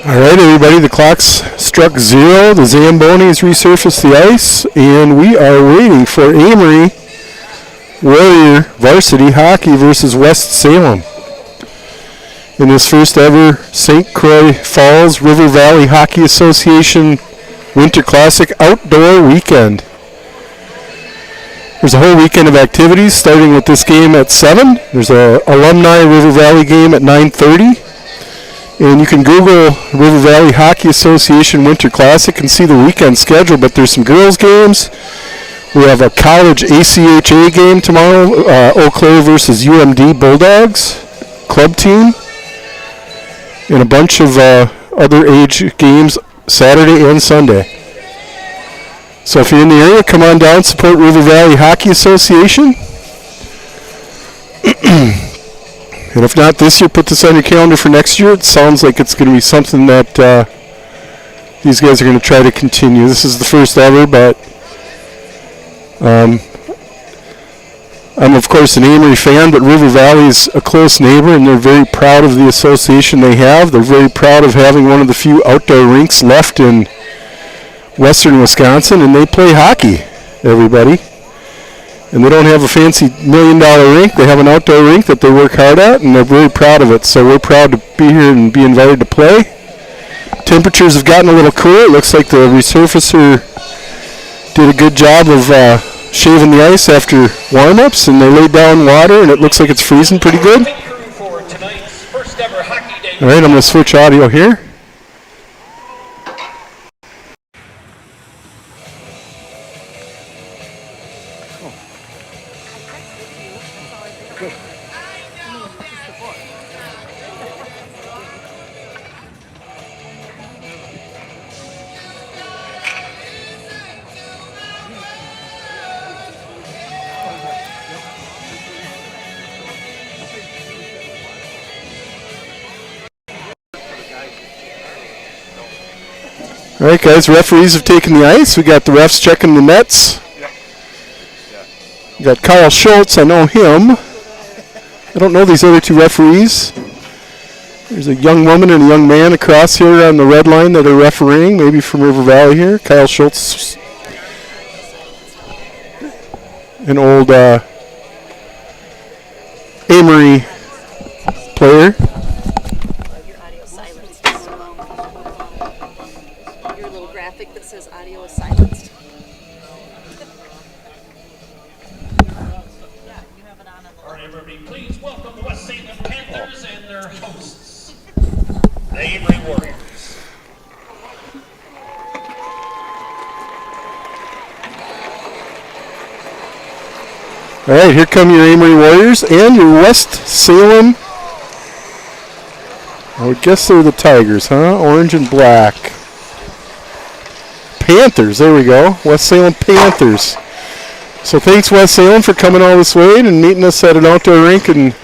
All right, everybody, the clock's struck 0. The Zambonis resurfaced the ice, and we are waiting for Amery Warrior Varsity Hockey versus West Salem in this first ever St Croix Falls River Valley Hockey Association Winter Classic outdoor weekend. There's a whole weekend of activities, starting with this game at 7. There's an alumni River Valley game at 9:30. And you can Google River Valley Hockey Association Winter Classic and see the weekend schedule, but there's some girls' games. We have a college ACHA game tomorrow, Eau Claire versus UMD Bulldogs club team, and a bunch of other age games Saturday and Sunday. So if you're in the area, come on down, support River Valley Hockey Association. And if not this year, put this on your calendar for next year. It sounds like it's going to be something that these guys are going to try to continue. This is the first ever, but I'm, of course, an Amery fan, but River Valley is a close neighbor, and they're very proud of the association they have. They're very proud of having one of the few outdoor rinks left in western Wisconsin, and they play hockey, everybody. And they don't have a fancy $1 million rink. They have an outdoor rink that they work hard at, and they're very proud of it. So we're proud to be here and be invited to play. Temperatures have gotten a little cooler. It looks like the resurfacer did a good job of shaving the ice after warm-ups, and they laid down water, and it looks like it's freezing pretty good. All right, I'm going to switch audio here. All right, guys, referees have taken the ice. We got the refs checking the nets. We got Kyle Schultz. I know him. I don't know these other two referees. There's a young woman and a young man across here on the red line that are refereeing, maybe from River Valley here. Kyle Schultz, an old Amery player. That says audio is silenced. All right, everybody, please welcome the West Salem Panthers and their hosts, the Amery Warriors. All right, here come your Amery Warriors and your West Salem. I would guess they're the Tigers, huh? Orange and black. Panthers, there we go. West Salem Panthers. So thanks, West Salem, for coming all this way and meeting us at an outdoor rink in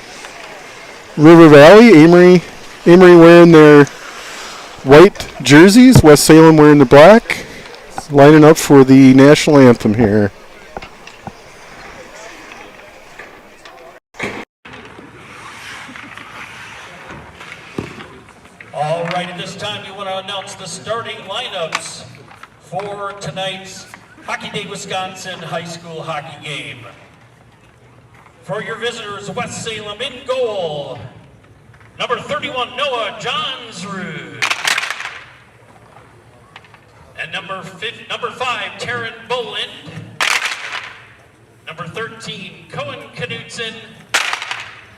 River Valley. Amery wearing their white jerseys, West Salem wearing the black, lining up for the national anthem here. All right, at this time, we want to announce the starting lineups for tonight's Hockey Day Wisconsin high school hockey game. For your visitors, West Salem in goal, number 31, Noah Johnsrud. And number 5, Taryn Boland. Number 13, Cohen Knudsen.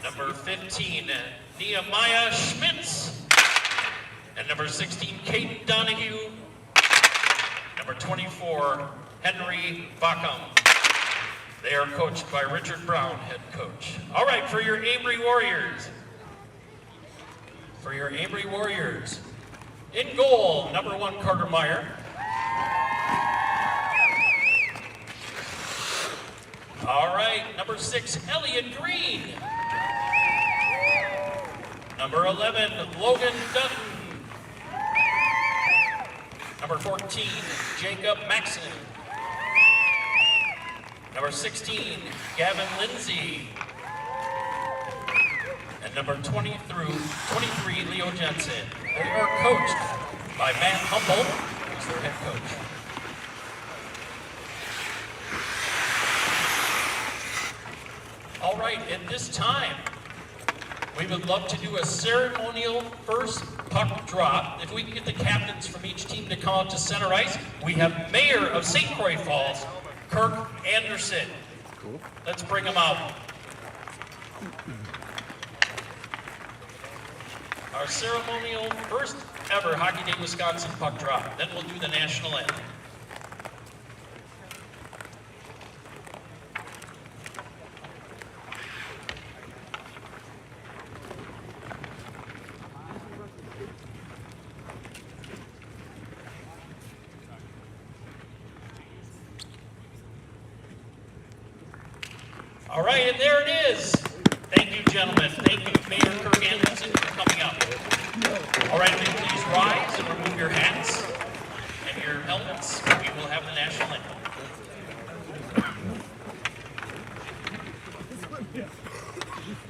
Number 15, Nehemiah Schmitz. And number 16, Caden Donahue. Number 24, Henry Backham. They are coached by Richard Brown, head coach. All right, for your Amery Warriors. In goal, number 1, Carter Meyer. All right, number 6, Elliot Green. Number 11, Logan Dutton. Number 14, Jacob Maxson. Number 16, Gavin Lindsay. And number 20 through 23, Leo Jensen. They are coached by Matt Humboldt, who's their head coach. All right, at this time, we would love to do a ceremonial first puck drop. If we can get the captains from each team to come out to center ice. We have Mayor of St Croix Falls, Kirk Anderson. Cool. Let's bring him out. Our ceremonial first ever Hockey Day Wisconsin puck drop. Then we'll do the national anthem. All right, and there it is. Thank you, gentlemen. Thank you, Mayor Kirk Anderson, for coming up. All right, please rise and remove your hats and your helmets. We will have the national anthem.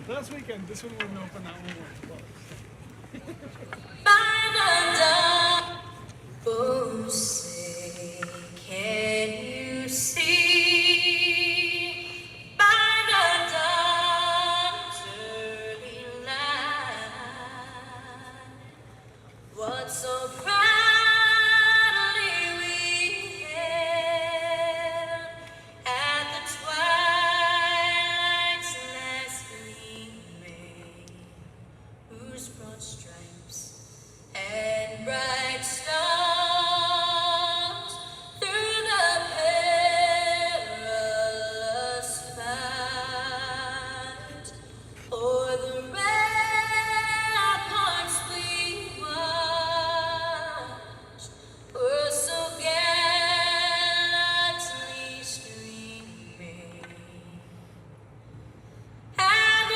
Last weekend, this one wouldn't open, that one won't close. Oh, say, can you see by the dawn's early light what so proudly we hailed at the twilight's last gleaming, whose broad stripes and bright stars through the perilous fight o'er the ramparts we watched were so gallantly streaming. And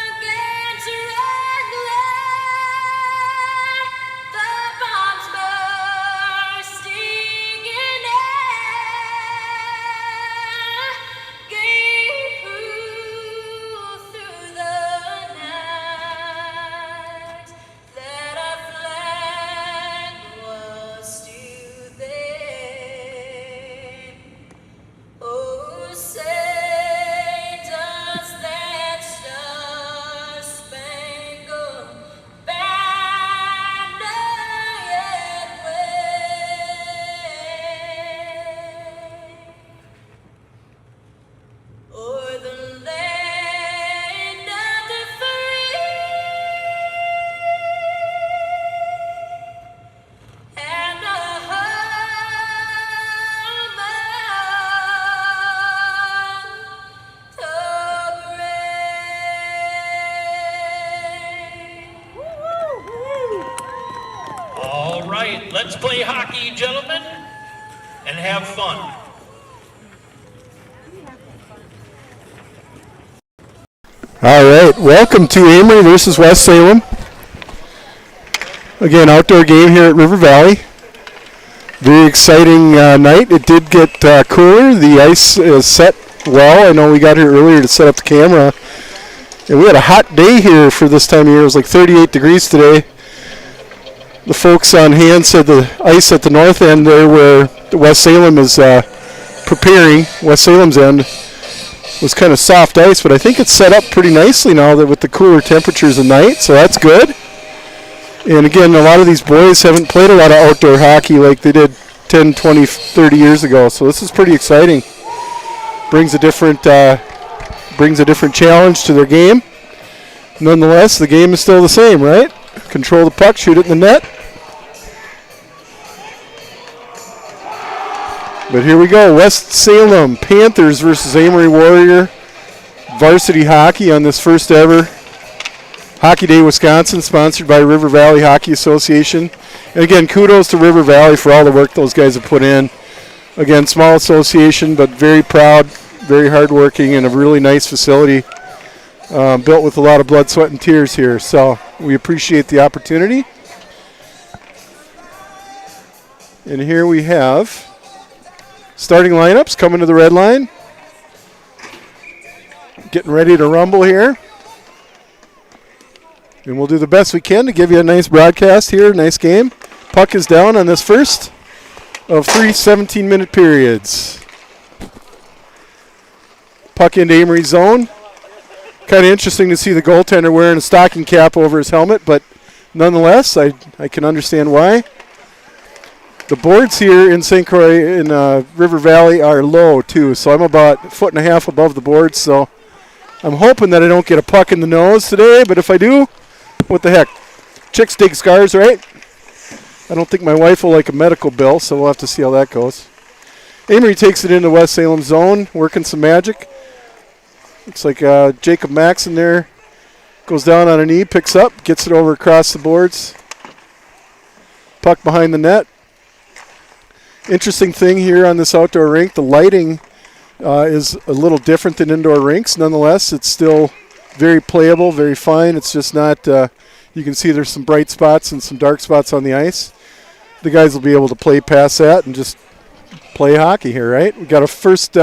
against red glare, the bombs bursting in air gave proof through the night that our flag was still there. Oh, say does that star-spangled banner yet wave o'er the land of the free and the home of the brave. All right, let's play hockey, gentlemen, and have fun. All right, welcome to Amery versus West Salem. Again, outdoor game here at River Valley. Very exciting night. It did get cooler. The ice is set well. I know we got here earlier to set up the camera. And we had a hot day here for this time of year. It was like 38 degrees today. The folks on hand said the ice at the north end there where West Salem is preparing, West Salem's end, was kind of soft ice, but I think it's set up pretty nicely now that with the cooler temperatures at night, so that's good. And again, a lot of these boys haven't played a lot of outdoor hockey like they did 10, 20, 30 years ago, so this is pretty exciting. Brings a different challenge to their game. Nonetheless, the game is still the same, right? Control the puck, shoot it in the net. But here we go, West Salem Panthers versus Amery Warrior varsity hockey on this first ever Hockey Day Wisconsin, sponsored by River Valley Hockey Association. And again, kudos to River Valley for all the work those guys have put in. Again, small association, but very proud, very hardworking, and a really nice facility built with a lot of blood, sweat, and tears here. So we appreciate the opportunity. And here we have starting lineups coming to the red line. Getting ready to rumble here. And we'll do the best we can to give you a nice broadcast here, nice game. Puck is down on this first of 3 17-minute periods. Puck into Amery zone. Kind of interesting to see the goaltender wearing a stocking cap over his helmet, but nonetheless, I can understand why. The boards here in St. Croix in River Valley are low too, so I'm about 1.5 feet above the boards, so I'm hoping that I don't get a puck in the nose today, but if I do, what the heck? Chicks dig scars, right? I don't think my wife will like a medical bill, so we'll have to see how that goes. Amery takes it into West Salem zone, working some magic. Looks like Jacob Maxon there goes down on a knee, picks up, gets it over across the boards. Puck behind the net. Interesting thing here on this outdoor rink, the lighting is a little different than indoor rinks. Nonetheless, it's still very playable, very fine. It's just not, you can see there's some bright spots and some dark spots on the ice. The guys will be able to play past that and just play hockey here, right? We got a first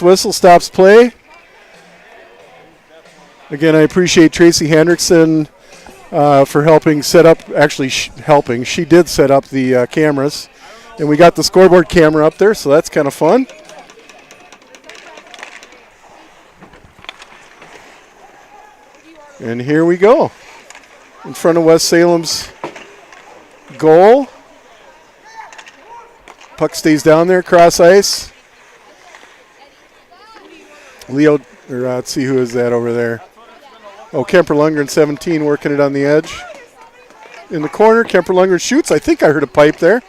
whistle, stops play. Again, I appreciate Tracy Hendrickson for helping set up, actually helping. She did set up the cameras. And we got the scoreboard camera up there, so that's kind of fun. And here we go. In front of West Salem's goal. Puck stays down there, cross ice. Leo, or let's see who is that over there. Oh, Kemper Lundgren, 17, working it on the edge. In the corner, Kemper Lundgren shoots. I think I heard a pipe there.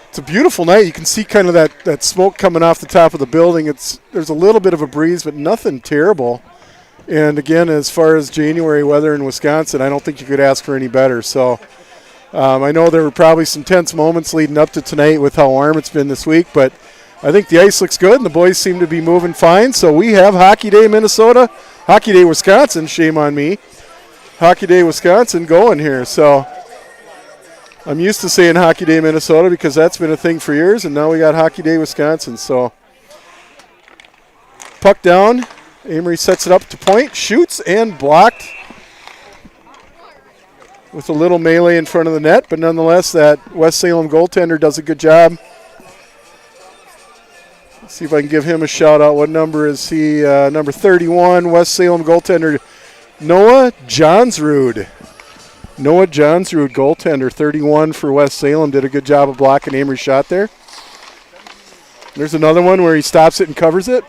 It's a beautiful night. You can see kind of that smoke coming off the top of the building. There's a little bit of a breeze, but nothing terrible. And again, as far as January weather in Wisconsin, I don't think you could ask for any better. So I know there were probably some tense moments leading up to tonight with how warm it's been this week, but I think the ice looks good and the boys seem to be moving fine. So we have Hockey Day Minnesota, Hockey Day Wisconsin, shame on me. Hockey Day Wisconsin going here. So I'm used to saying Hockey Day Minnesota because that's been a thing for years, and now we got Hockey Day Wisconsin. So puck down. Amery sets it up to point, shoots, and blocked with a little melee in front of the net. But nonetheless, that West Salem goaltender does a good job. Let's see if I can give him a shout-out. What number is he? Number 31, West Salem goaltender Noah Johnsrud. Noah Johnsrud, goaltender, 31 for West Salem, did a good job of blocking Amery's shot there. There's another one where he stops it and covers it.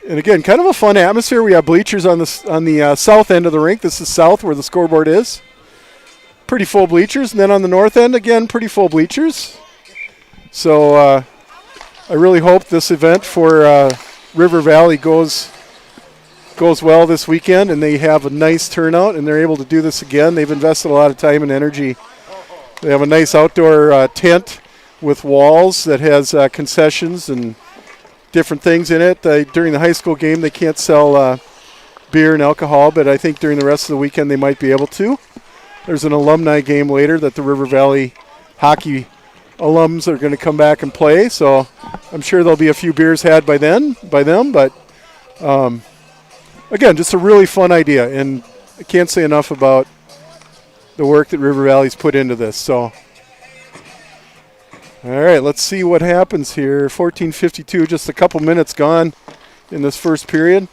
And again, kind of a fun atmosphere. We have bleachers on the south end of the rink. This is south where the scoreboard is. Pretty full bleachers. And then on the north end, again, pretty full bleachers. So I really hope this event for River Valley goes well this weekend, and they have a nice turnout, and they're able to do this again. They've invested a lot of time and energy. They have a nice outdoor tent with walls that has concessions and different things in it. During the high school game, they can't sell beer and alcohol, but I think during the rest of the weekend they might be able to. There's an alumni game later that the River Valley hockey alums are going to come back and play, so I'm sure there'll be a few beers had by them, but again, just a really fun idea, and I can't say enough about the work that River Valley's put into this. So, all right, let's see what happens here. 14:52, just a couple minutes gone in this first period.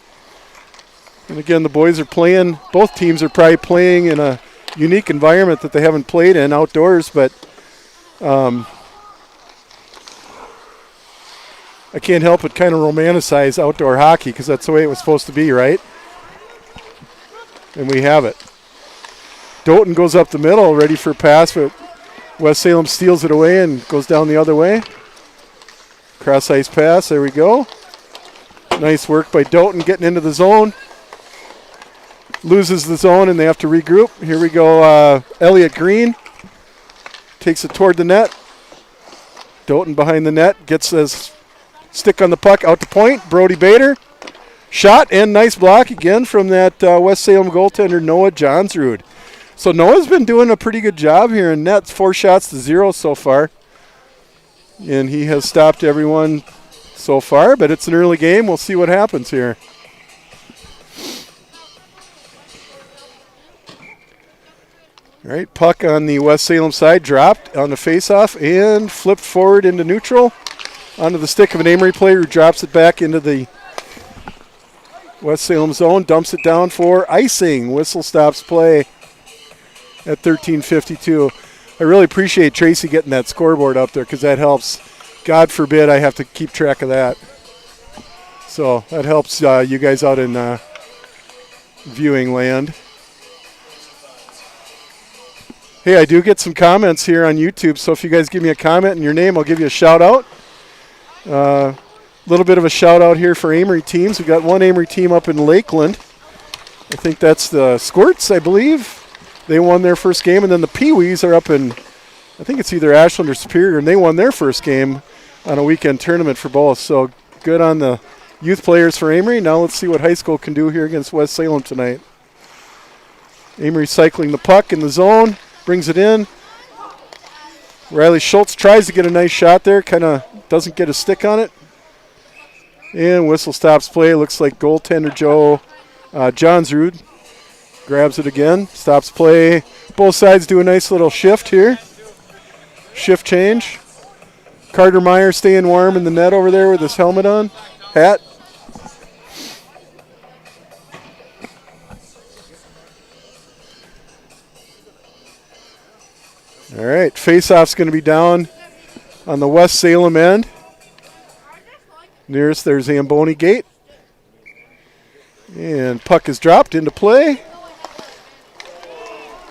And again, the boys are playing, both teams are probably playing in a unique environment that they haven't played in outdoors, but I can't help but kind of romanticize outdoor hockey because that's the way it was supposed to be, right? And we have it. Doughton goes up the middle, ready for a pass, but West Salem steals it away and goes down the other way. Cross ice pass, there we go. Nice work by Doughton getting into the zone. Loses the zone and they have to regroup. Here we go, Elliot Green takes it toward the net. Doughton behind the net, gets his stick on the puck, out to point. Brody Bader, shot and nice block again from that West Salem goaltender Noah Johnsrud. So Noah's been doing a pretty good job here in net, 4 shots to 0 so far. And he has stopped everyone so far, but it's an early game. We'll see what happens here. All right, puck on the West Salem side, dropped on the faceoff and flipped forward into neutral onto the stick of an Amery player who drops it back into the West Salem zone, dumps it down for icing. Whistle stops play at 13:52. I really appreciate Tracy getting that scoreboard up there because that helps. God forbid I have to keep track of that. So that helps you guys out in viewing land. Hey, I do get some comments here on YouTube, so if you guys give me a comment and your name, I'll give you a shout out. A little bit of a shout out here for Amery teams. We've got one Amery team up in Lakeland. I think that's the Squirts, I believe. They won their first game, and then the Pee-wees are up in, I think it's either Ashland or Superior, and they won their first game on a weekend tournament for both. So good on the youth players for Amery. Now let's see what high school can do here against West Salem tonight. Amery cycling the puck in the zone. Brings it in. Riley Schultz tries to get a nice shot there. Kind of doesn't get a stick on it. And whistle stops play. Looks like goaltender Joe Johnsrud grabs it again. Stops play. Both sides do a nice little shift here. Shift change. Carter Meyer staying warm in the net over there with his helmet on. Hat. All right, face-off's going to be down on the West Salem end. Nearest there's Zamboni Gate. And puck is dropped into play.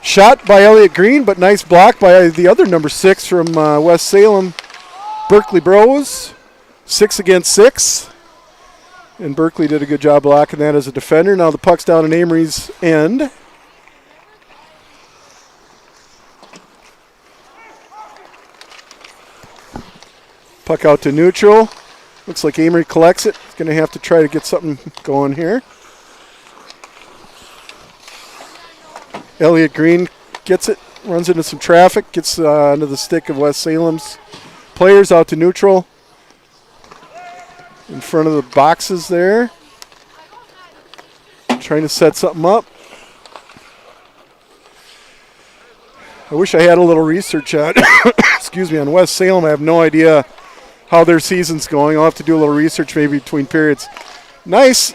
Shot by Elliott Green, but nice block by the other number 6 from West Salem, Berkeley Bros. 6 against 6. And Berkeley did a good job blocking that as a defender. Now the puck's down in Amery's end. Puck out to neutral. Looks like Amery collects it. Going to have to try to get something going here. Elliott Green gets it, runs into some traffic, gets onto the stick of West Salem's players out to neutral. In front of the boxes there. Trying to set something up. I wish I had a little research on, excuse me, on West Salem. I have no idea how their season's going. I'll have to do a little research maybe between periods. Nice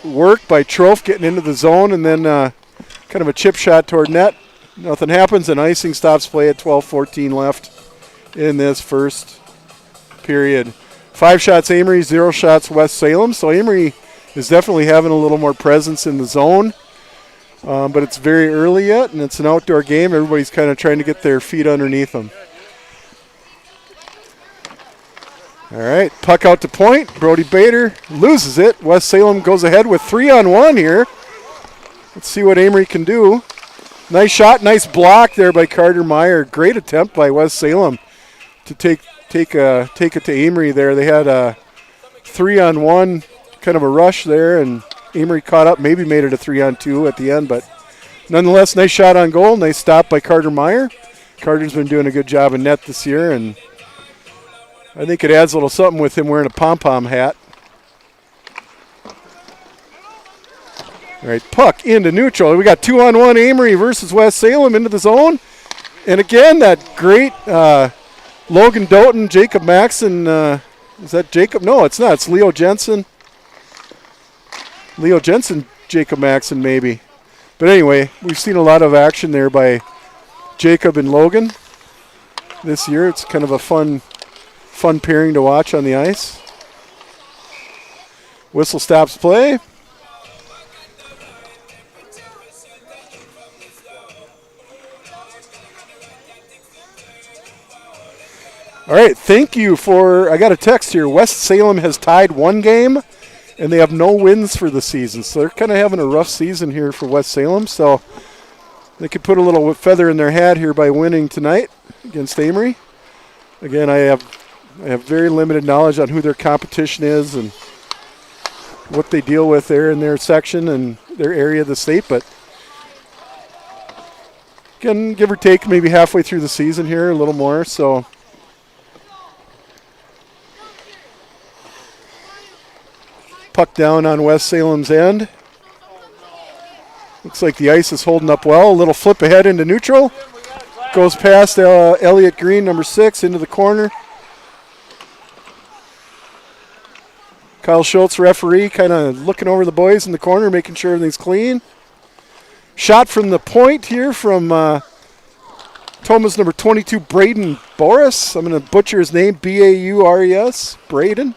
work by Trofe getting into the zone and then kind of a chip shot toward net. Nothing happens and icing stops play at 12:14 left in this first period. 5 shots Amery, 0 shots West Salem. So Amery is definitely having a little more presence in the zone. But it's very early yet and it's an outdoor game. Everybody's kind of trying to get their feet underneath them. All right, puck out to point. Brody Bader loses it. West Salem goes ahead with 3-on-1 here. Let's see what Amery can do. Nice shot, nice block there by Carter Meyer. Great attempt by West Salem to take it to Amery there. They had a 3-on-1, kind of a rush there, and Amery caught up, maybe made it a 3-on-2 at the end, but nonetheless, nice shot on goal. Nice stop by Carter Meyer. Carter's been doing a good job in net this year, and I think it adds a little something with him wearing a pom-pom hat. All right, puck into neutral. We got 2-on-1 Amery versus West Salem into the zone. And again, that great Logan Doughton, Jacob Maxon. Is that Jacob? No, it's not. It's Leo Jensen. Leo Jensen, Jacob Maxon maybe. But anyway, we've seen a lot of action there by Jacob and Logan this year. It's kind of a fun pairing to watch on the ice. Whistle stops play. All right, thank you for, I got a text here. West Salem has tied 1 game, and they have no wins for the season. So they're kind of having a rough season here for West Salem. So they could put a little feather in their hat here by winning tonight against Amery. Again, I have very limited knowledge on who their competition is and what they deal with there in their section and their area of the state. But again, give or take maybe halfway through the season here, a little more. So Puck down on West Salem's end. Looks like the ice is holding up well. A little flip ahead into neutral. Goes past Elliot Green, number 6, into the corner. Kyle Schultz, referee, kind of looking over the boys in the corner, making sure everything's clean. Shot from the point here from Toma's number 22, Braden Boris. I'm going to butcher his name, B-A-U-R-E-S, Braden.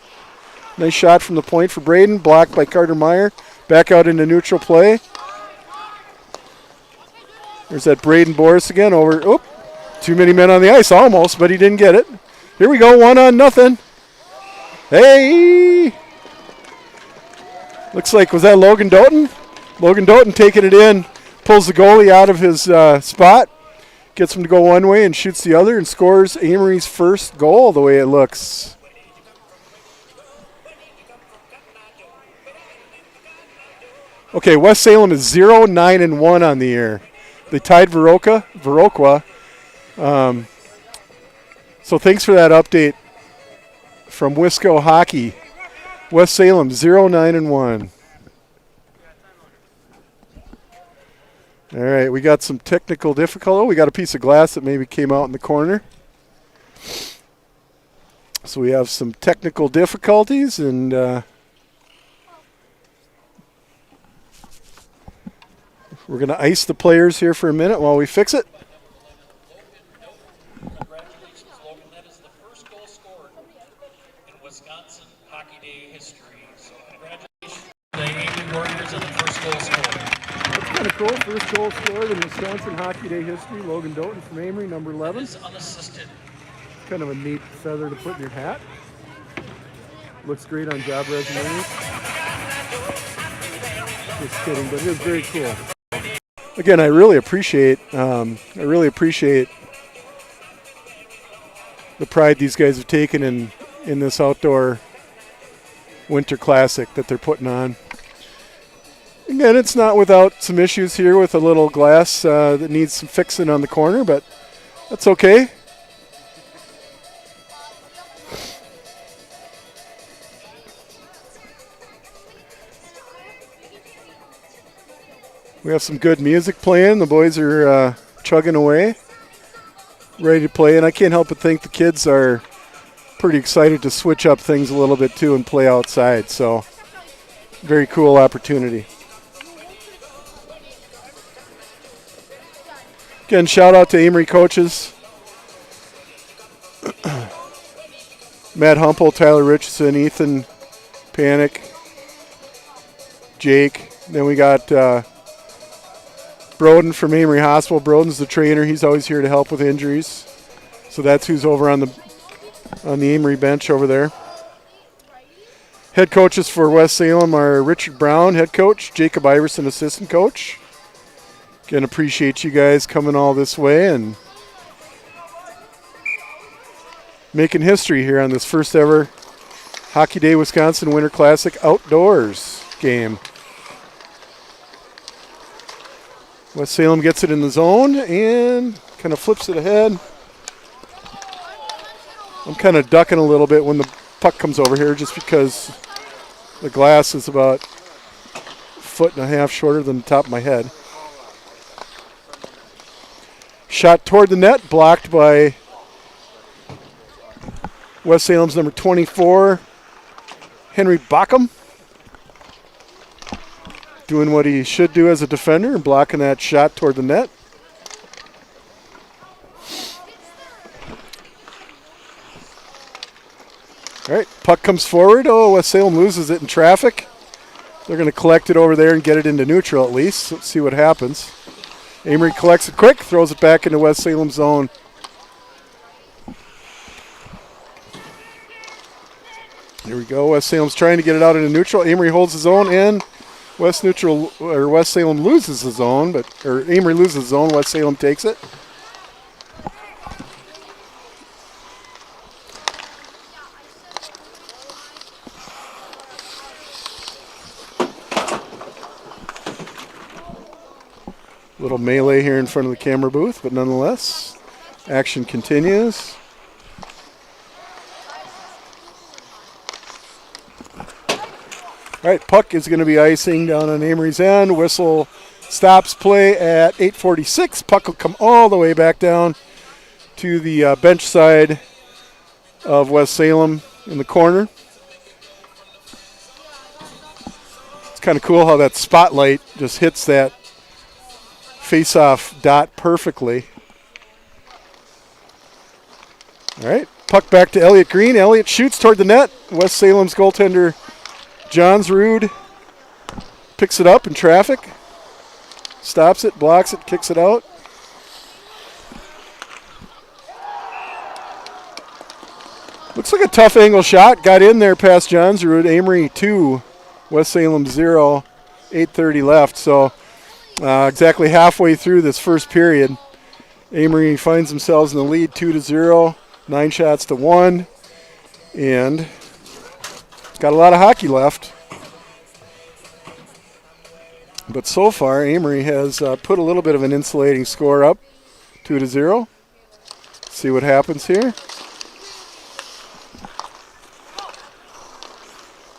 Nice shot from the point for Braden, blocked by Carter Meyer. Back out into neutral play. There's that Braden Boris again over. Oop, too many men on the ice almost, but he didn't get it. Here we go, 1-0. Hey! Looks like, was that Logan Doughton? Logan Doughton taking it in, pulls the goalie out of his spot, gets him to go one way and shoots the other and scores Amery's first goal the way it looks. Okay, West Salem is 0-9-1 on the year. They tied Viroqua. So thanks for that update from Wisco Hockey. West Salem 0-9-1. All right, we got some technical difficulty. We got a piece of glass that maybe came out in the corner. So we have some technical difficulties, and we're going to ice the players here for a minute while we fix it. Congratulations, Logan. That is the first goal scored in Wisconsin Hockey Day history. So congratulations to the Amery Warriors on the first goal scored. That's kind of cool. First goal scored in Wisconsin Hockey Day history. Logan Doughton from Amery, number 11. Is unassisted. Kind of a neat feather to put in your hat. Looks great on job resumes. Just kidding, but it is very cool. Again, I really appreciate the pride these guys have taken in this outdoor winter classic that they're putting on. Again, it's not without some issues here with a little glass that needs some fixing on the corner, but that's okay. We have some good music playing. The boys are chugging away, ready to play. And I can't help but think the kids are pretty excited to switch up things a little bit too and play outside. So, very cool opportunity. Again, shout out to Amery coaches. Matt Humpel, Tyler Richardson, Ethan Panic, Jake. Then we got Broden from Amery Hospital. Broden's the trainer. He's always here to help with injuries. So that's who's over on the Amery bench over there. Head coaches for West Salem are Richard Brown, head coach, Jacob Iverson, assistant coach. Again, appreciate you guys coming all this way and making history here on this first ever Hockey Day Wisconsin Winter Classic outdoors game. West Salem gets it in the zone and kind of flips it ahead. I'm kind of ducking a little bit when the puck comes over here just because the glass is about 1.5 feet shorter than the top of my head. Shot toward the net, blocked by West Salem's number 24, Henry Bockham. Doing what he should do as a defender and blocking that shot toward the net. All right, puck comes forward. Oh, West Salem loses it in traffic. They're going to collect it over there and get it into neutral at least. Let's see what happens. Amery collects it quick, throws it back into West Salem zone. Here we go. West Salem's trying to get it out into neutral. Amery holds his own and West Salem loses his own, or Amery loses his own. West Salem takes it. Little melee here in front of the camera booth, but nonetheless, action continues. All right, puck is going to be icing down on Amery's end. Whistle stops play at 8:46. Puck will come all the way back down to the bench side of West Salem in the corner. It's kind of cool how that spotlight just hits that face-off dot perfectly. All right, puck back to Elliot Green. Elliot shoots toward the net. West Salem's goaltender Johnsrud picks it up in traffic, stops it, blocks it, kicks it out. Looks like a tough angle shot. Got in there past Johnsrud. Amery 2, West Salem 0, 8:30 left. So exactly halfway through this first period, Amery finds themselves in the lead 2-0, 9 shots to 1, and got a lot of hockey left. But so far, Amery has put a little bit of an insulating score up, 2-0. See what happens here.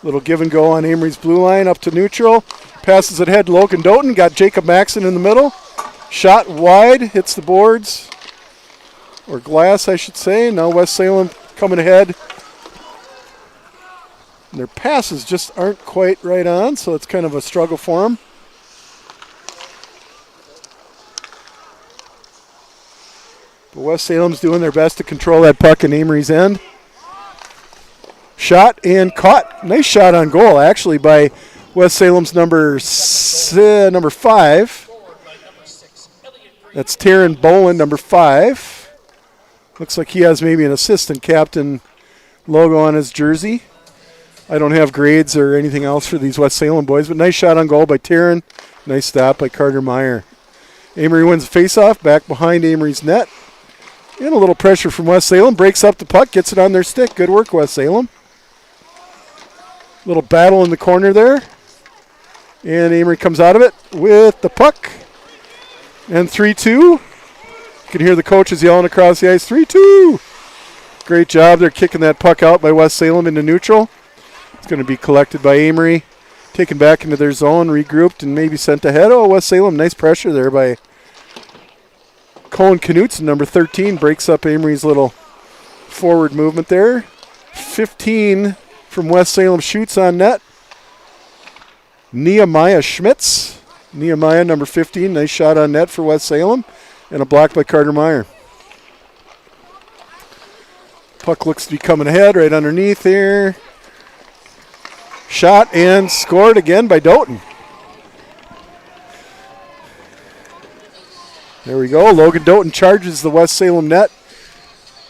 Little give and go on Amery's blue line up to neutral. Passes it ahead to Logan Doughton. Got Jacob Maxson in the middle. Shot wide, hits the boards. Or glass, I should say. Now West Salem coming ahead. And their passes just aren't quite right on, so it's kind of a struggle for them. But West Salem's doing their best to control that puck in Amery's end. Shot and caught. Nice shot on goal, actually, by West Salem's number 5. That's Taryn Boland, number 5. Looks like he has maybe an assistant captain logo on his jersey. I don't have grades or anything else for these West Salem boys, but nice shot on goal by Taryn. Nice stop by Carter Meyer. Amery wins the faceoff, back behind Amery's net. And a little pressure from West Salem. Breaks up the puck, gets it on their stick. Good work, West Salem. Little battle in the corner there. And Amery comes out of it with the puck. And 3-2. You can hear the coaches yelling across the ice, 3-2. Great job. They're kicking that puck out by West Salem into neutral. It's going to be collected by Amery. Taken back into their zone, regrouped, and maybe sent ahead. Oh, West Salem, nice pressure there by Colin Knutson, number 13. Breaks up Amery's little forward movement there. 15 from West Salem shoots on net. Nehemiah Schmitz. Nehemiah, number 15. Nice shot on net for West Salem. And a block by Carter Meyer. Puck looks to be coming ahead right underneath here. Shot and scored again by Doughton. There we go. Logan Doughton charges the West Salem net.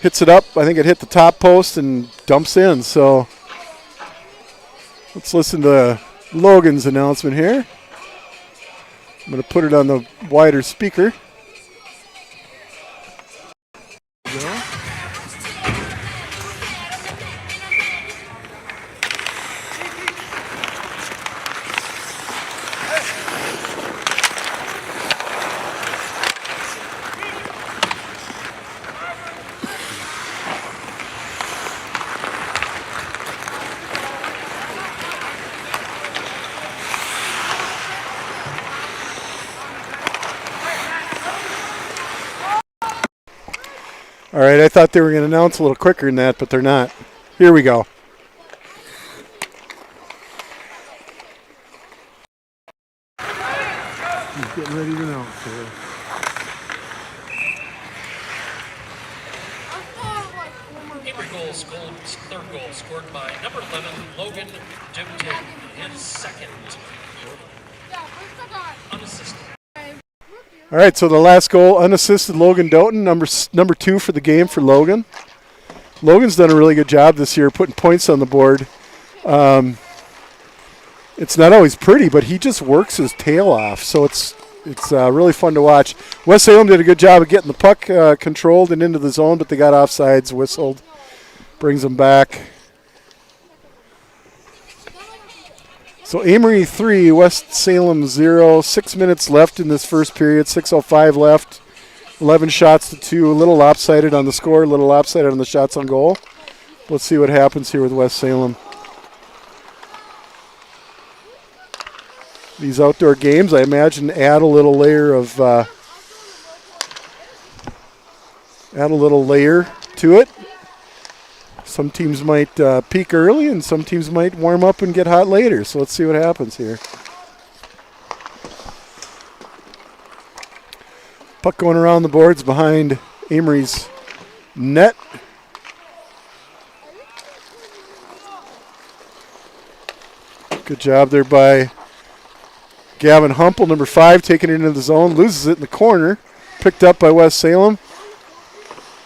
Hits it up. I think it hit the top post and dumps in. So let's listen to Logan's announcement here. I'm going to put it on the wider speaker. All right, I thought they were going to announce a little quicker than that, but they're not. Here we go. He's getting ready to announce. Amery third goal scored by number 11, Logan Doughton, his second. Unassisted. All right, so the last goal, unassisted, Logan Doughton, number 2 for the game for Logan. Logan's done a really good job this year putting points on the board. It's not always pretty, but he just works his tail off, so it's really fun to watch. West Salem did a good job of getting the puck controlled and into the zone, but they got offsides, whistled, brings them back. So Amery 3, West Salem 0. 6 minutes left in this first period. 6:05 left. 11 shots to 2. A little lopsided on the score. A little lopsided on the shots on goal. Let's see what happens here with West Salem. these outdoor games. I imagine add a little layer to it. Some teams might peak early, and some teams might warm up and get hot later. So let's see what happens here. Puck going around the boards behind Amery's net. Good job there by Gavin Humple, number 5, taking it into the zone. Loses it in the corner. Picked up by West Salem.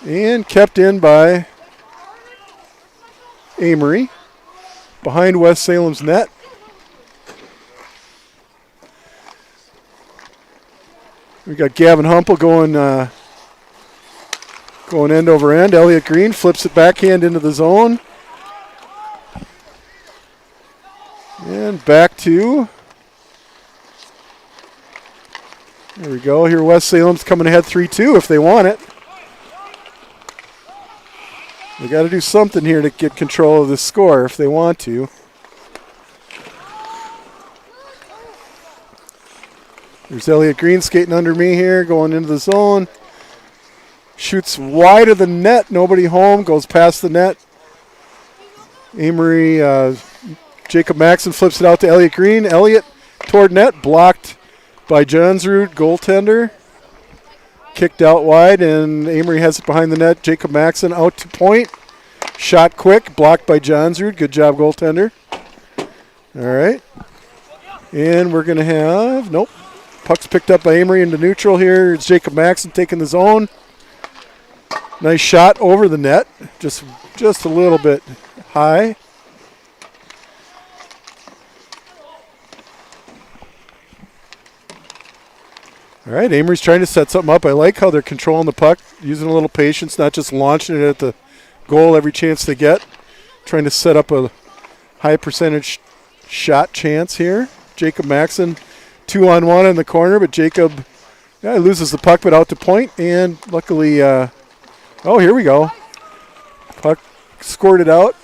And kept in by Amery. Behind West Salem's net. We got Gavin Humple going end over end. Elliot Green flips it backhand into the zone. And back to, there we go. Here West Salem's coming ahead 3-2 if they want it. They got to do something here to get control of the score if they want to. There's Elliot Green skating under me here, going into the zone. Shoots wide of the net, nobody home, goes past the net. Amery, Jacob Maxson flips it out to Elliot Green. Elliot toward net, blocked by Johnsrud, goaltender. Kicked out wide, and Amery has it behind the net. Jacob Maxson out to point. Shot quick, blocked by Johnsrud. Good job, goaltender. All right. And we're going to have, nope. Puck's picked up by Amery into neutral here. It's Jacob Maxson taking the zone. Nice shot over the net. Just a little bit high. All right, Amery's trying to set something up. I like how they're controlling the puck, using a little patience, not just launching it at the goal every chance they get. Trying to set up a high percentage shot chance here. Jacob Maxson 2-on-1 in the corner, but Jacob loses the puck, but out to point, and luckily, here we go. Puck squirted out,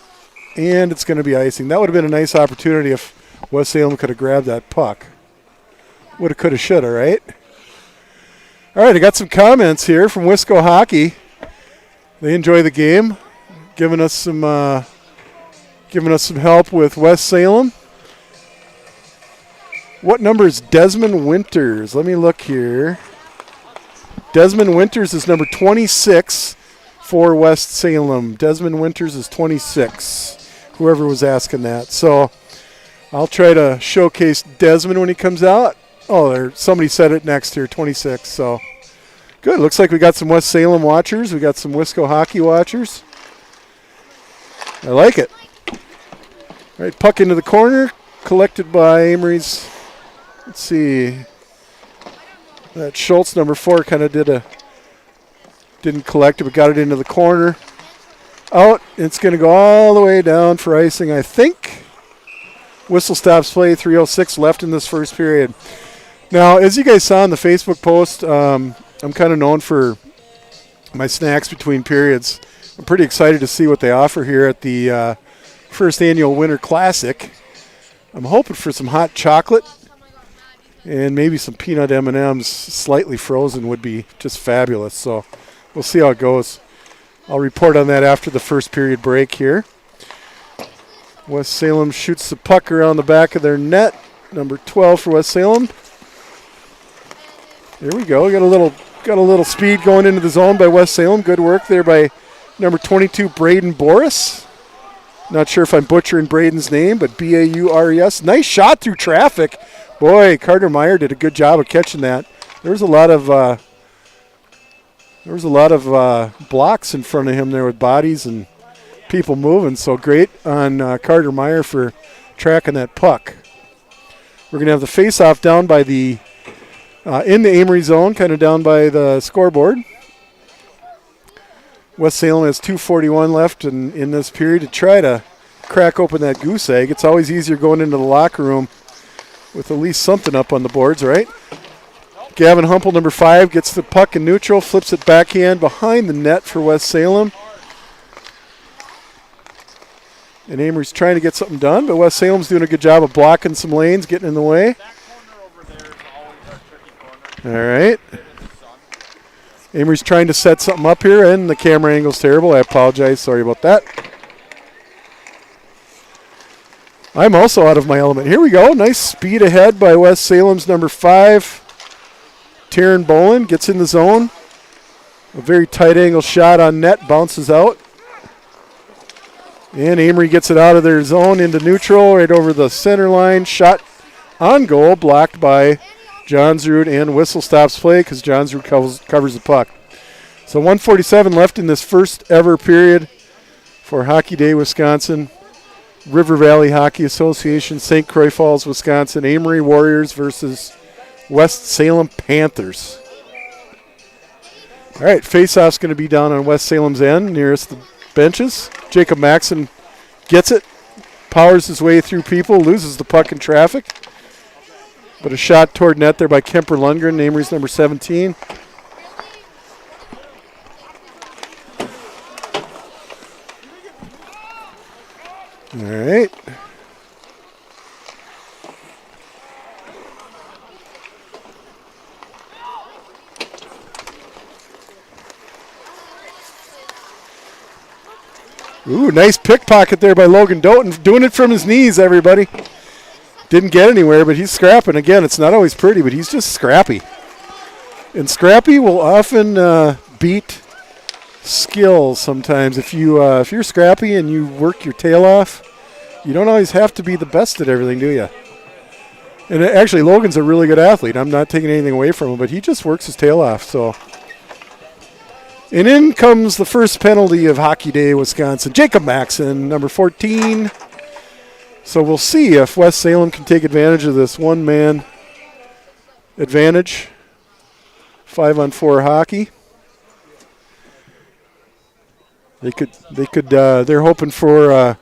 and it's going to be icing. That would have been a nice opportunity if West Salem could have grabbed that puck. Woulda, coulda, shoulda, right? All right, I got some comments here from Wisco Hockey. They enjoy the game, giving us some help with West Salem. What number is Desmond Winters? Let me look here. Desmond Winters is number 26 for West Salem. Desmond Winters is 26, whoever was asking that. So I'll try to showcase Desmond when he comes out. Oh, somebody said it next here, 26. So good. Looks like we got some West Salem watchers. We got some Wisco Hockey watchers. I like it. All right, puck into the corner, collected by Amery's. Let's see. That Schultz, number 4, kind of didn't collect it, but got it into the corner. Out. It's going to go all the way down for icing, I think. Whistle stops play, 3:06 left in this first period. Now, as you guys saw in the Facebook post, I'm kind of known for my snacks between periods. I'm pretty excited to see what they offer here at the first annual Winter Classic. I'm hoping for some hot chocolate and maybe some peanut M&Ms, slightly frozen, would be just fabulous. So we'll see how it goes. I'll report on that after the first period break here. West Salem shoots the puck around the back of their net. Number 12 for West Salem. There we go. Got a little speed going into the zone by West Salem. Good work there by number 22, Braden Boris. Not sure if I'm butchering Braden's name, but B-A-U-R-E-S. Nice shot through traffic. Boy, Carter Meyer did a good job of catching that. There was a lot of blocks in front of him there with bodies and people moving. So great on Carter Meyer for tracking that puck. We're going to have the face-off down by the in the Amery zone, kind of down by the scoreboard. West Salem has 2:41 left in this period to try to crack open that goose egg. It's always easier going into the locker room with at least something up on the boards, right? Gavin Humple, number 5, gets the puck in neutral, flips it backhand behind the net for West Salem. And Amery's trying to get something done, but West Salem's doing a good job of blocking some lanes, getting in the way. All right. Amery's trying to set something up here, and the camera angle's terrible. I apologize. Sorry about that. I'm also out of my element. Here we go. Nice speed ahead by West Salem's number 5. Taryn Bolin gets in the zone. A very tight angle shot on net, bounces out. And Amery gets it out of their zone into neutral, right over the center line. Shot on goal, blocked by Johnsrud, and whistle stops play because Johnsrud covers the puck. So 1:47 left in this first ever period for Hockey Day, Wisconsin. River Valley Hockey Association, St Croix Falls, Wisconsin. Amery Warriors versus West Salem Panthers. All right, face-off's going to be down on West Salem's end, nearest the benches. Jacob Maxson gets it, powers his way through people, loses the puck in traffic. But a shot toward net there by Kemper Lundgren, Amery's number 17. All right. Ooh, nice pickpocket there by Logan Doughton. Doing it from his knees, everybody. Didn't get anywhere, but he's scrapping. Again, it's not always pretty, but he's just scrappy. And scrappy will often beat skill sometimes. If you're scrappy and you work your tail off, you don't always have to be the best at everything, do you? And actually, Logan's a really good athlete. I'm not taking anything away from him, but he just works his tail off. So, and in comes the first penalty of Hockey Day, Wisconsin. Jacob Maxson, number 14. So we'll see if West Salem can take advantage of this one-man advantage. 5-on-4 hockey. They're hoping for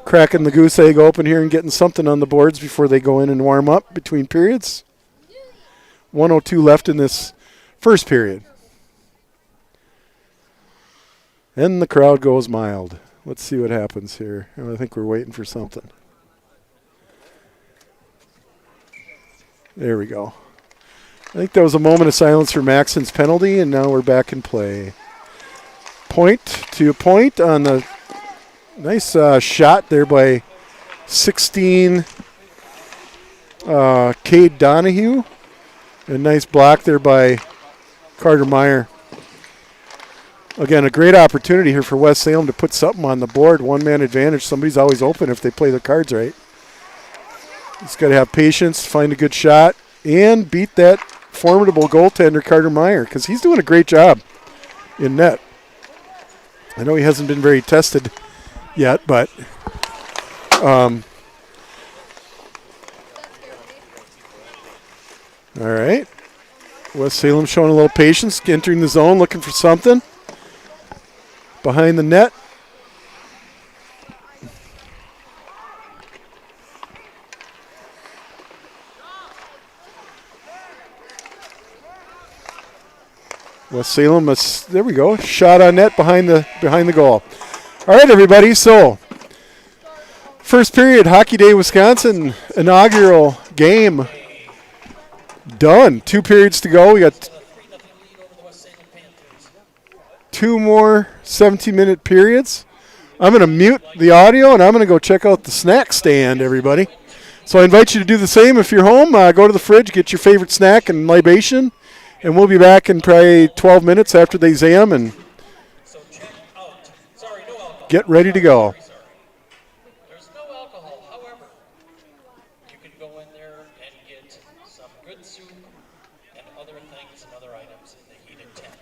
cracking the goose egg open here and getting something on the boards before they go in and warm up between periods. 1:02 left in this first period. And the crowd goes mild. Let's see what happens here. I think we're waiting for something. There we go. I think that was a moment of silence for Maxson's penalty, and now we're back in play. Point to point on the nice shot there by 16 Cade Donahue. A nice block there by Carter Meyer. Again, a great opportunity here for West Salem to put something on the board. One-man advantage. Somebody's always open if they play their cards right. Just got to have patience, find a good shot, and beat that formidable goaltender, Carter Meyer, because he's doing a great job in net. I know he hasn't been very tested yet, but all right. West Salem showing a little patience, entering the zone, looking for something. Behind the net. West Salem, there we go. Shot on net behind the goal. All right, everybody. So, first period, Hockey Day, Wisconsin, inaugural game done. 2 periods to go. We got 2 more 17-minute periods. I'm going to mute the audio, and I'm going to go check out the snack stand, everybody. So I invite you to do the same. If you're home, go to the fridge, get your favorite snack and libation. And we'll be back in probably 12 minutes after they exam and get ready to go. There's no alcohol. However, you can go in there and get some good soup and other things and other items in the heated tent.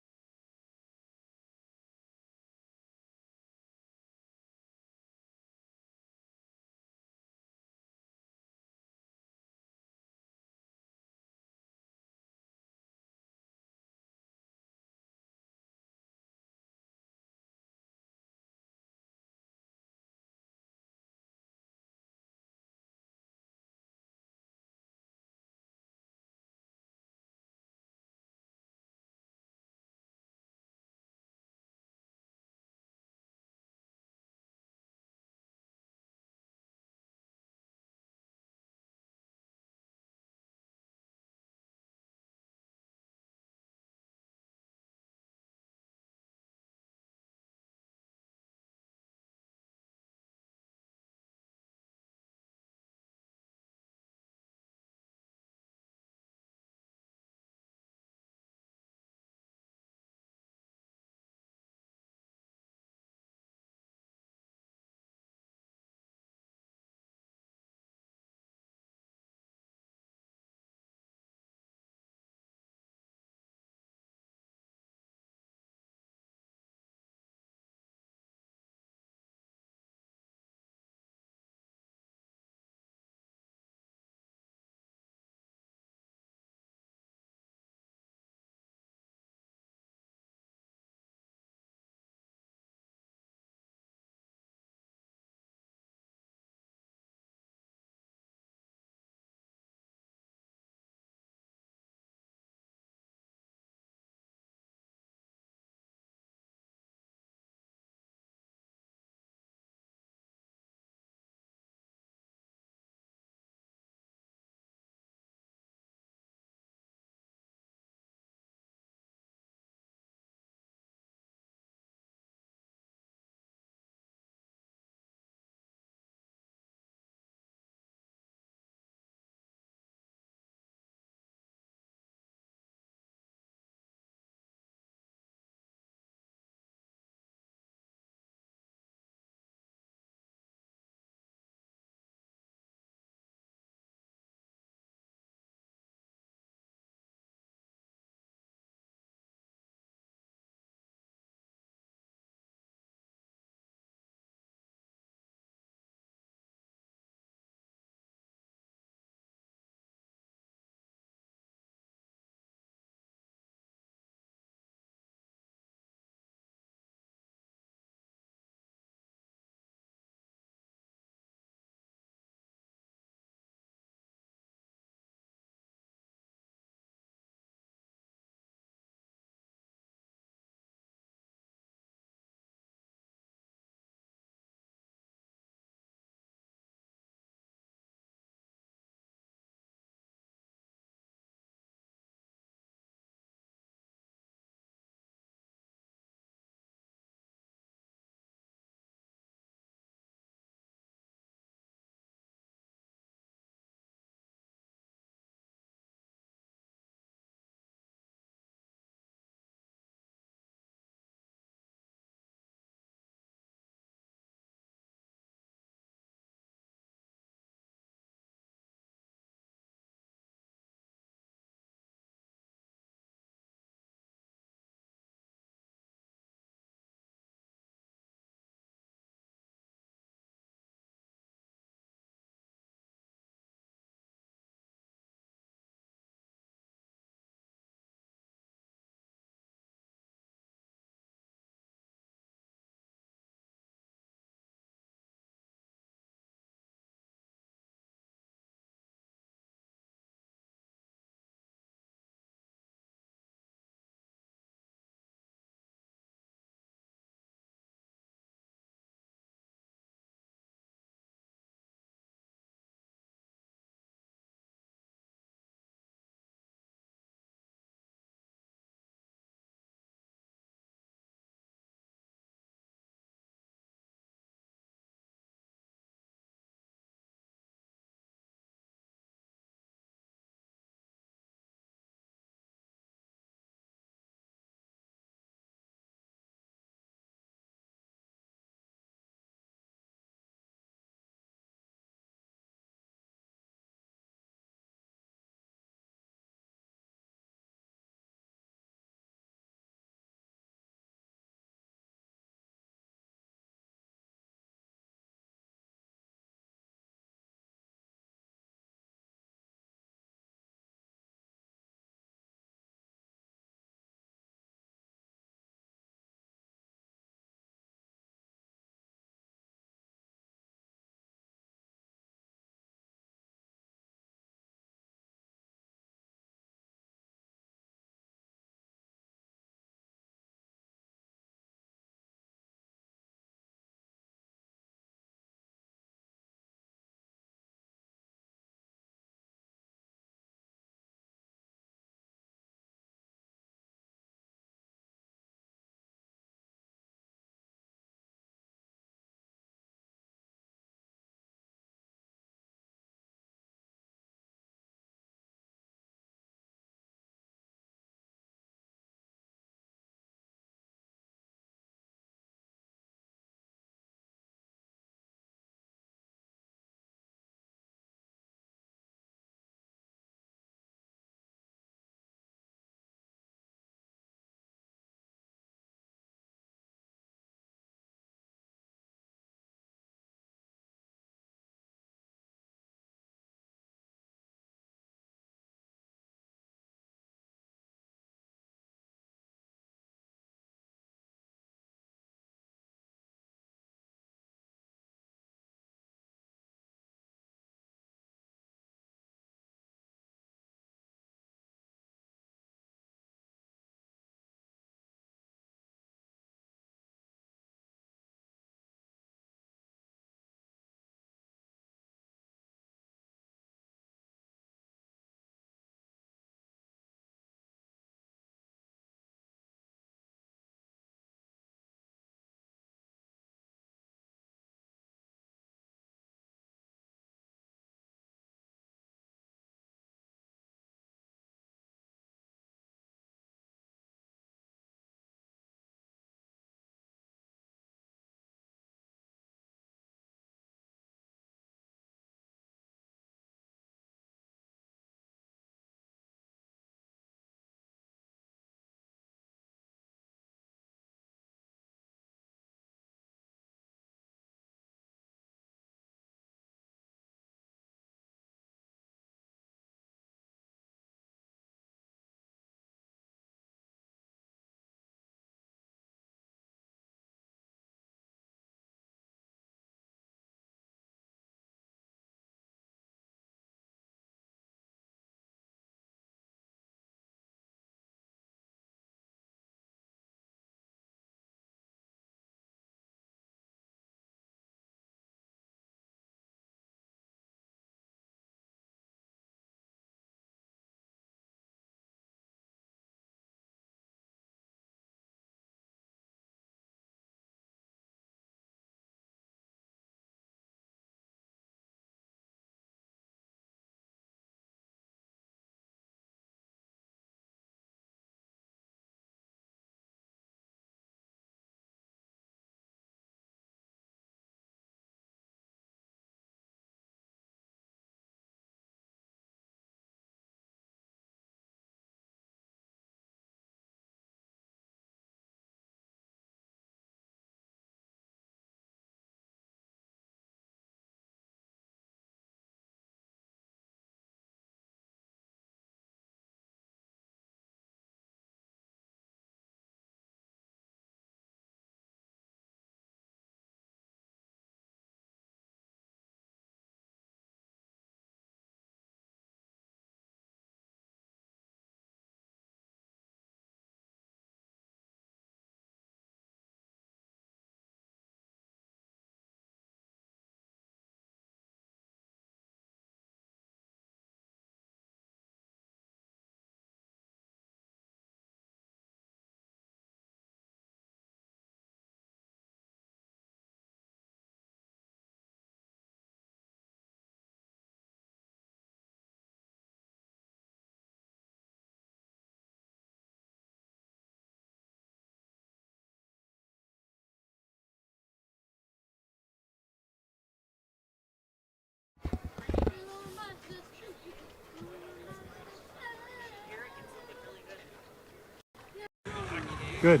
Good.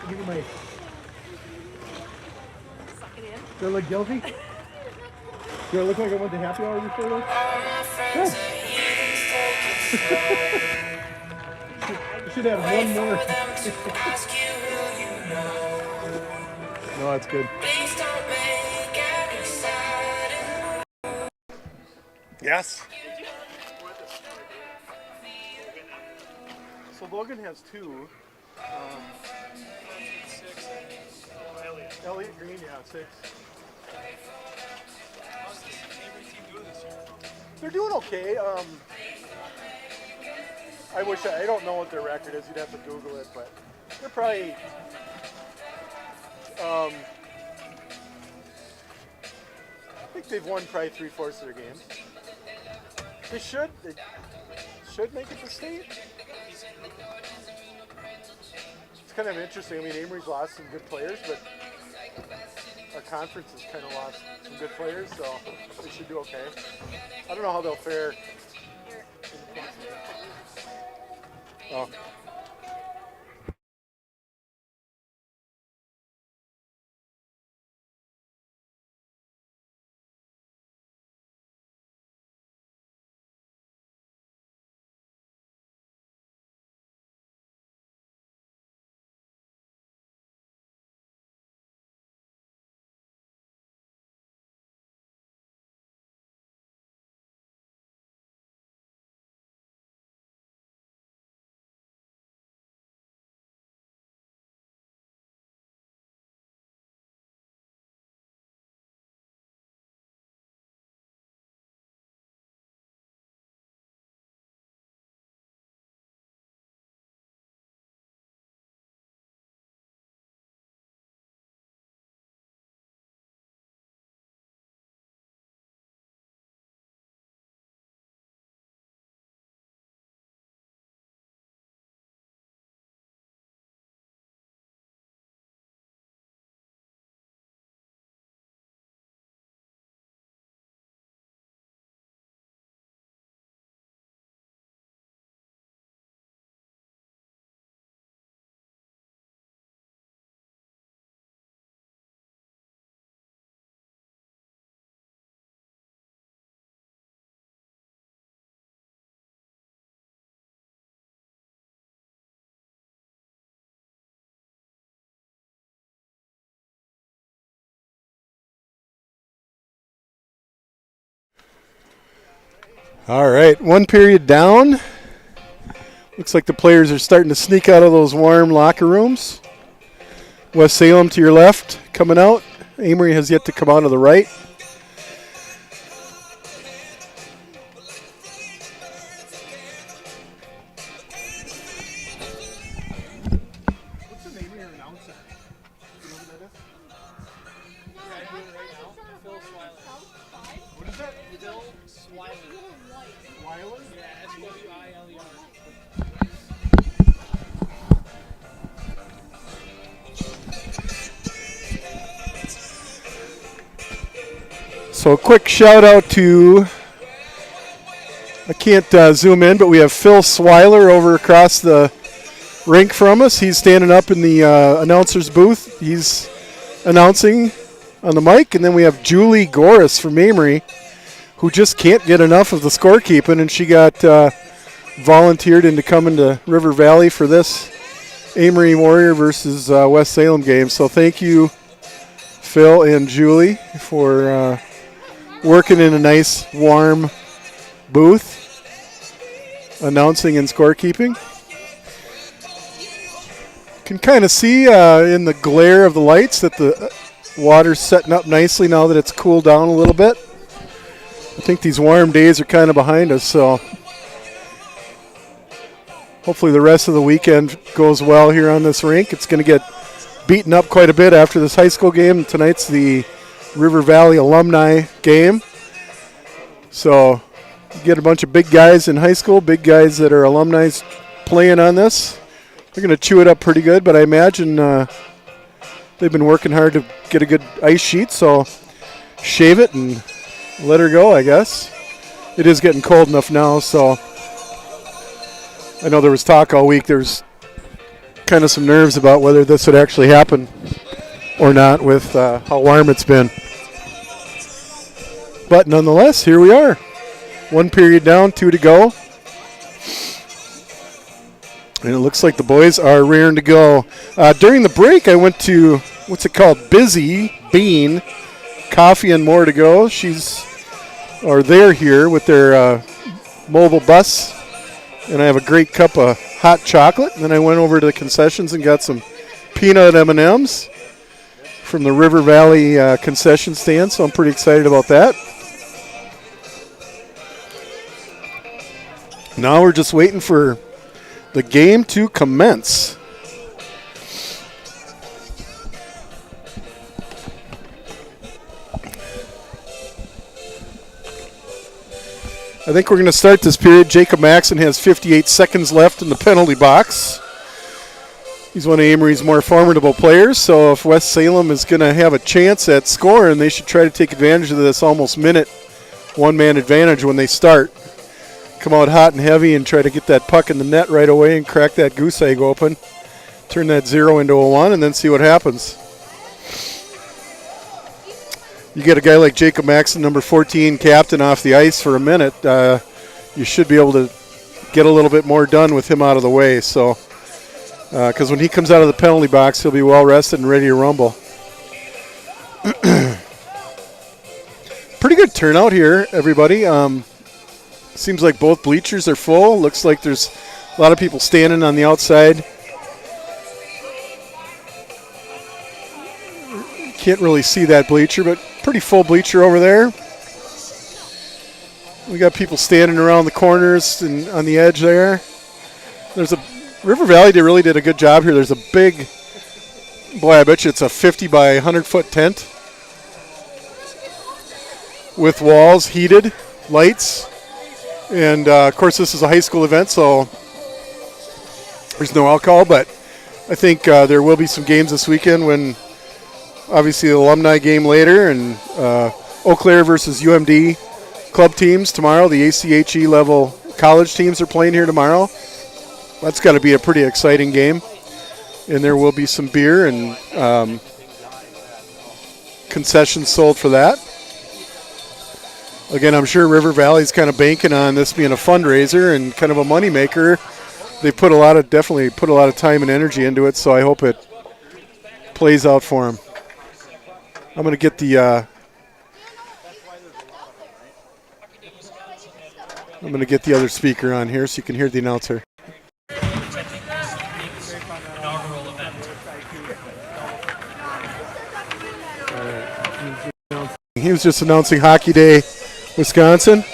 Look at my. Suck it in. Do I look guilty? Do I look like I went to happy hour before this? I should have one more. No, that's good. Yes. So Logan has two. Elliot Green, yeah, 6. They're doing okay. I don't know what their record is. You'd have to Google it, but they're probably. I think they've won probably 3/4 of their games. They should make it to state. It's kind of interesting. I mean, Amery's lost some good players, but our conference has kind of lost some good players, so they should do okay. I don't know how they'll fare. Oh. All right, one period down. Looks like the players are starting to sneak out of those warm locker rooms. West Salem to your left coming out. Amery has yet to come out of the right. What's the name of your announcer? You know who that is? Yeah, I do it right now. Phil Swiler. What is that? Phil Swiler. Swiler? Yeah, Swiler. So a quick shout out to, I can't zoom in, but we have Phil Swiler over across the rink from us. He's standing up in the announcer's booth. He's announcing on the mic. And then we have Julie Goris from Amery, who just can't get enough of the scorekeeping, and she got volunteered into coming to River Valley for this Amery Warrior versus West Salem game. So thank you, Phil and Julie, for working in a nice, warm booth, announcing and scorekeeping. Can kind of see in the glare of the lights that the water's setting up nicely now that it's cooled down a little bit. I think these warm days are kind of behind us, so hopefully the rest of the weekend goes well here on this rink. It's going to get beaten up quite a bit after this high school game. Tonight's the River Valley alumni game. So you get a bunch of big guys in high school, big guys that are alumni playing on this. They're going to chew it up pretty good, but I imagine they've been working hard to get a good ice sheet, so shave it and let her go, I guess. It is getting cold enough now, so I know there was talk all week. There's kind of some nerves about whether this would actually happen or not with how warm it's been. But nonetheless, here we are. 1 period down, 2 to go. And it looks like the boys are raring to go. During the break, I went to, what's it called? Busy Bean. Coffee and more to go. They're here with their mobile bus. And I have a great cup of hot chocolate. And then I went over to the concessions and got some peanut M&Ms from the River Valley concession stand. So I'm pretty excited about that. Now we're just waiting for the game to commence. I think we're going to start this period. Jacob Maxson has 58 seconds left in the penalty box. He's one of Amery's more formidable players, so if West Salem is going to have a chance at scoring, they should try to take advantage of this almost minute one-man advantage when they start. Come out hot and heavy and try to get that puck in the net right away and crack that goose egg open. Turn that 0 into a 1 and then see what happens. You get a guy like Jacob Maxson, number 14, captain, off the ice for a minute, you should be able to get a little bit more done with him out of the way. So, because when he comes out of the penalty box, he'll be well rested and ready to rumble. Pretty good turnout here, everybody. Seems like both bleachers are full. Looks like there's a lot of people standing on the outside. Can't really see that bleacher, but pretty full bleacher over there. We got people standing around the corners and on the edge there. There's a River Valley really did a good job here. There's a big, boy, I bet you it's a 50 by 100 foot tent with walls, heated, lights. And, of course, this is a high school event, so there's no alcohol. But I think there will be some games this weekend when, obviously, the alumni game later and Eau Claire versus UMD club teams tomorrow. The ACHE level college teams are playing here tomorrow. That's got to be a pretty exciting game. And there will be some beer and concessions sold for that. Again, I'm sure River Valley's kind of banking on this being a fundraiser and kind of a moneymaker. They definitely put a lot of time and energy into it, so I hope it plays out for them. I'm going to get the other speaker on here so you can hear the announcer. Inaugural event. He was just announcing Hockey Day, Wisconsin.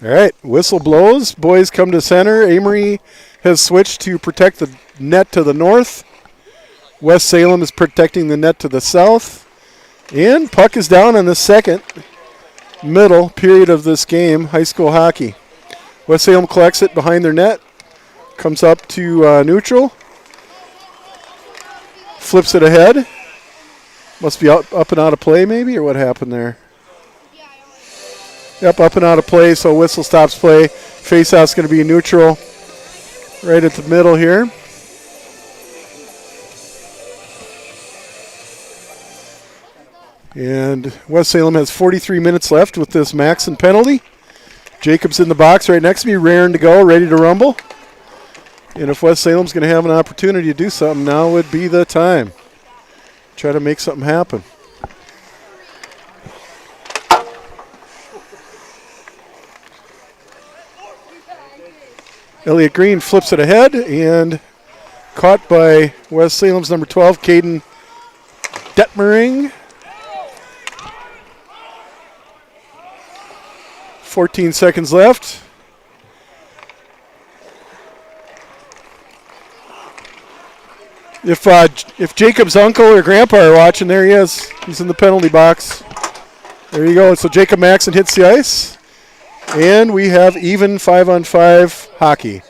All right, whistle blows. Boys come to center. Amery has switched to protect the net to the north. West Salem is protecting the net to the south. And puck is down in the second middle period of this game, high school hockey. West Salem collects it behind their net. Comes up to neutral. Flips it ahead. Must be up and out of play maybe, or what happened there? Yep, up and out of play, so whistle stops play. Faceoff's going to be neutral right at the middle here. And West Salem has 43 minutes left with this Maxson penalty. Jacob's in the box right next to me, raring to go, ready to rumble. And if West Salem's going to have an opportunity to do something, now would be the time. Try to make something happen. Elliot Green flips it ahead and caught by West Salem's number 12, Caden Detmering. 14 seconds left. If Jacob's uncle or grandpa are watching, there he is. He's in the penalty box. There you go. So Jacob Maxson hits the ice. And we have even 5-on-5 hockey.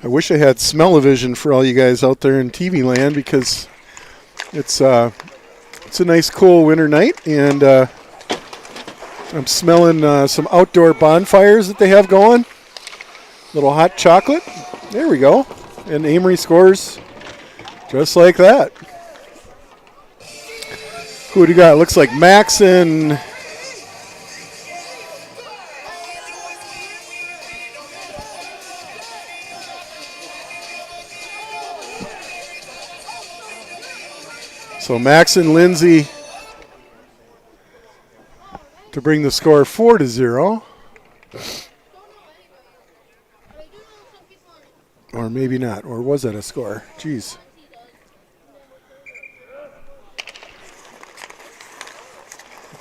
I wish I had smell-o-vision for all you guys out there in TV land, because it's a nice cool winter night, and I'm smelling some outdoor bonfires that they have going. Little hot chocolate. There we go. And Amery scores just like that. Who do you got? Looks like Maxson. So Maxson, Lindsay to bring the score 4-0. Or maybe not. Or was that a score? Jeez.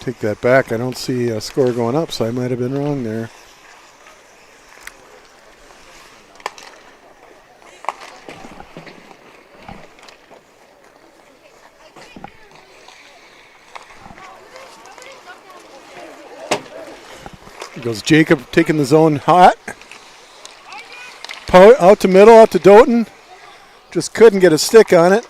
Take that back. I don't see a score going up, so I might have been wrong there. Here goes Jacob taking the zone hot. Out to middle, out to Doughton. Just couldn't get a stick on it.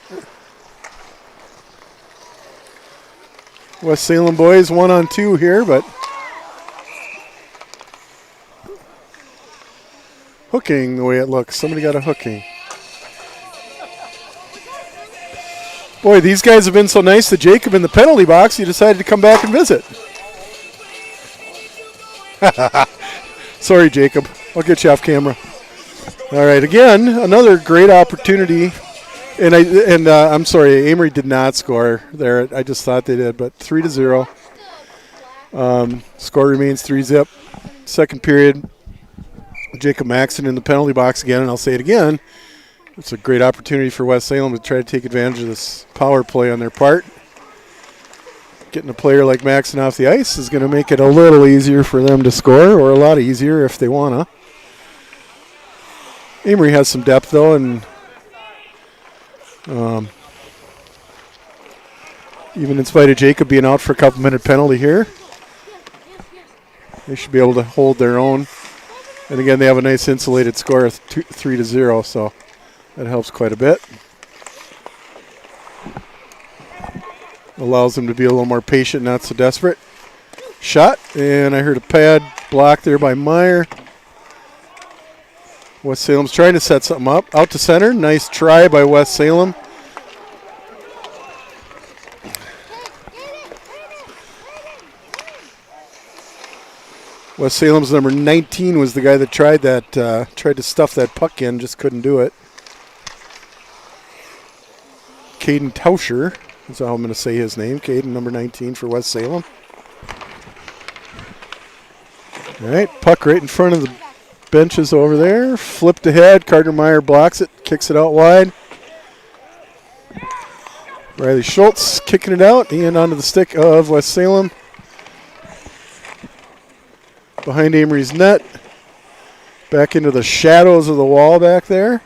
West Salem boys 1-on-2 here, but hooking the way it looks. Somebody got a hooking. Boy, these guys have been so nice to Jacob in the penalty box, he decided to come back and visit. Sorry, Jacob. I'll get you off camera. All right, again, another great opportunity. And I'm sorry, Amery did not score there. I just thought they did, but 3-0. Score remains 3-zip. Second period, Jacob Maxson in the penalty box again, and I'll say it again. It's a great opportunity for West Salem to try to take advantage of this power play on their part. Getting a player like Maxson off the ice is going to make it a little easier for them to score, or a lot easier if they want to. Amery has some depth, though, and even in spite of Jacob being out for a couple-minute penalty here, they should be able to hold their own. And again, they have a nice insulated score of 3-0, so that helps quite a bit. Allows them to be a little more patient, not so desperate. Shot, and I heard a pad block there by Meyer. West Salem's trying to set something up. Out to center. Nice try by West Salem. West Salem's number 19 was the guy that tried to stuff that puck in, just couldn't do it. Caden Tauscher is how I'm going to say his name. Caden, number 19 for West Salem. All right, puck right in front of the benches over there. Flipped ahead. Carter Meyer blocks it, kicks it out wide. Riley Schultz kicking it out and onto the stick of West Salem. Behind Amery's net. Back into the shadows of the wall back there.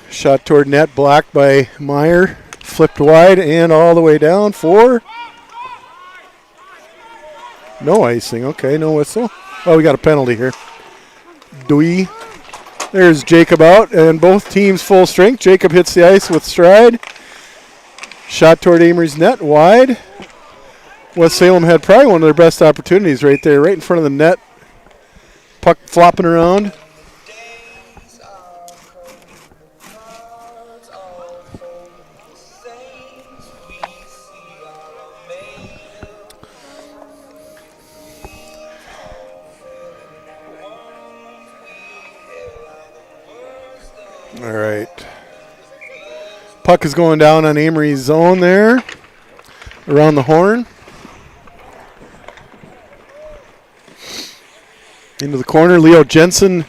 Shot toward net, blocked by Meyer. Flipped wide and all the way down for no icing. Okay, no whistle. Oh, we got a penalty here. Dewey. There's Jacob out, and both teams full strength. Jacob hits the ice with stride. Shot toward Amery's net, wide. West Salem had probably one of their best opportunities right there, right in front of the net. Puck flopping around. Puck is going down on Amery's zone there, around the horn. Into the corner, Leo Jensen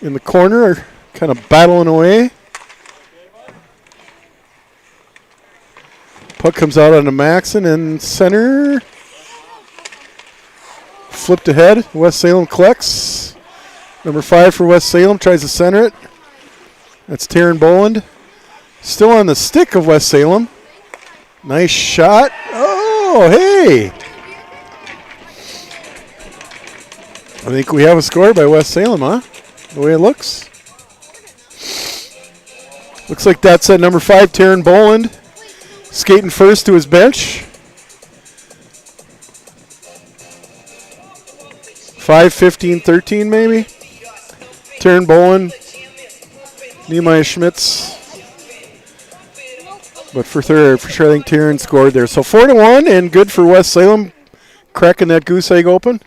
in the corner, kind of battling away. Puck comes out onto Maxon and center. Flipped ahead, West Salem collects. Number 5 for West Salem tries to center it. That's Taryn Boland. Still on the stick of West Salem. Nice shot. Oh, hey. I think we have a score by West Salem, huh? The way it looks. Looks like that's at number 5, Taryn Boland. Skating first to his bench. 5-15-13 maybe. Taryn Boland. Nehemiah Schmitz. But for sure, I think Taryn scored there. So 4-1 and good for West Salem, cracking that goose egg open.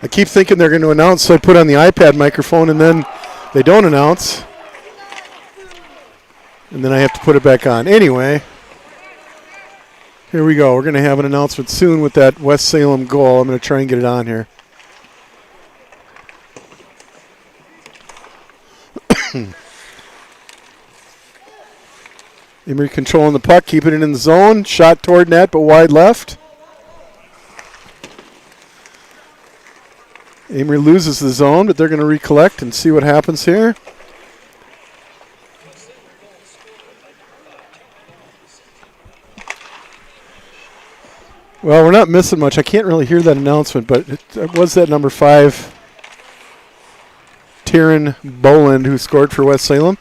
I keep thinking they're going to announce, so I put on the iPad microphone, and then they don't announce. And then I have to put it back on. Anyway, here we go. We're going to have an announcement soon with that West Salem goal. I'm going to try and get it on here. Amery controlling the puck, keeping it in the zone. Shot toward net, but wide left. Amery loses the zone, but they're going to recollect and see what happens here. Well, we're not missing much. I can't really hear that announcement, but it was that number 5, Taryn Boland, who scored for West Salem,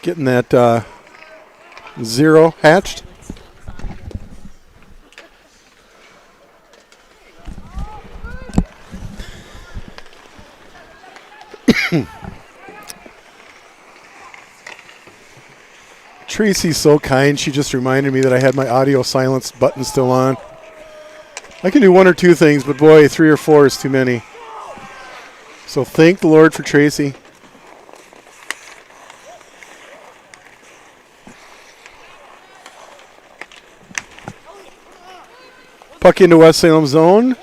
getting that 0 hatched. Tracy's so kind. She just reminded me that I had my audio silence button still on. I can do 1 or 2 things, but boy, 3 or 4 is too many. So thank the Lord for Tracy. Puck into West Salem zone.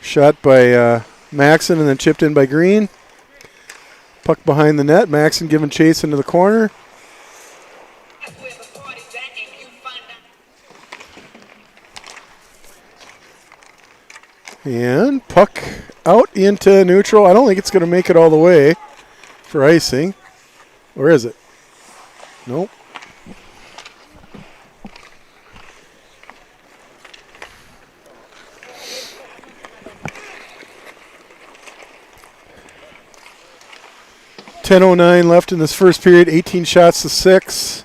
Shot by Maxon and then chipped in by Green. Puck behind the net. Maxon giving chase into the corner. And puck out into neutral. I don't think it's going to make it all the way for icing. Or is it? Nope. .10:09 left in this first period. 18 shots to 6.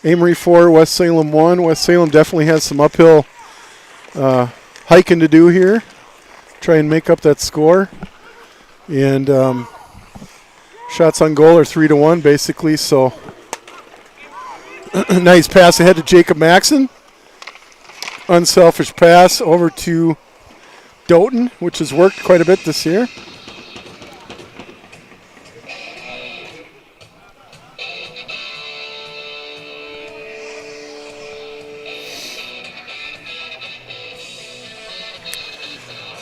Amery 4, West Salem 1. West Salem definitely has some uphill hiking to do here. Try and make up that score. And shots on goal are 3-1 basically. So nice pass ahead to Jacob Maxon. Unselfish pass over to Doughton, which has worked quite a bit this year.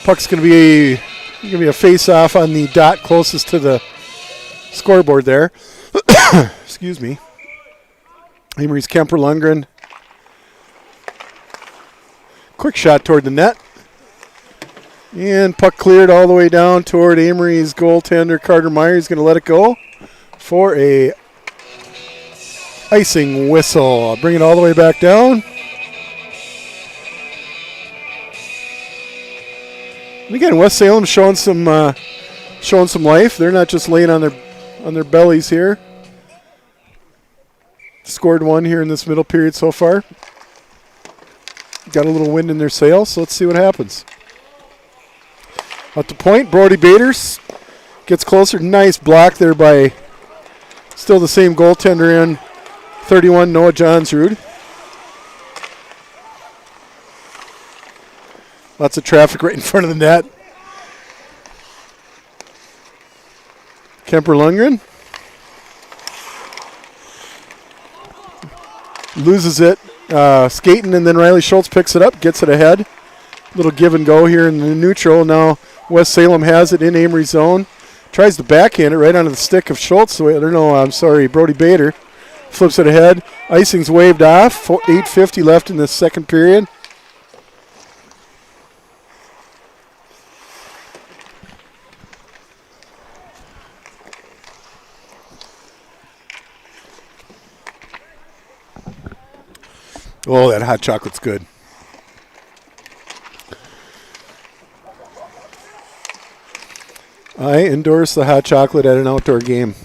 Puck's going to be a face-off on the dot closest to the scoreboard there. Excuse me. Amery's Kemper Lundgren. Quick shot toward the net. And puck cleared all the way down toward Amery's goaltender, Carter Meyer. He's going to let it go for a icing whistle. I'll bring it all the way back down. And again, West Salem showing some life. They're not just laying on their bellies here. Scored 1 here in this middle period so far. Got a little wind in their sails, so let's see what happens. At the point, Brody Baters Gets closer. Nice block there by still the same goaltender in 31, Noah Johnsrud. Lots of traffic right in front of the net. Kemper Lundgren loses it. Skating, and then Riley Schultz picks it up, gets it ahead. Little give and go here in the neutral. Now West Salem has it in Amery's zone. Tries to backhand it right onto the stick of Schultz. Brody Bader flips it ahead. Icing's waved off. 8:50 left in the second period. Oh, that hot chocolate's good. I endorse the hot chocolate at an outdoor game.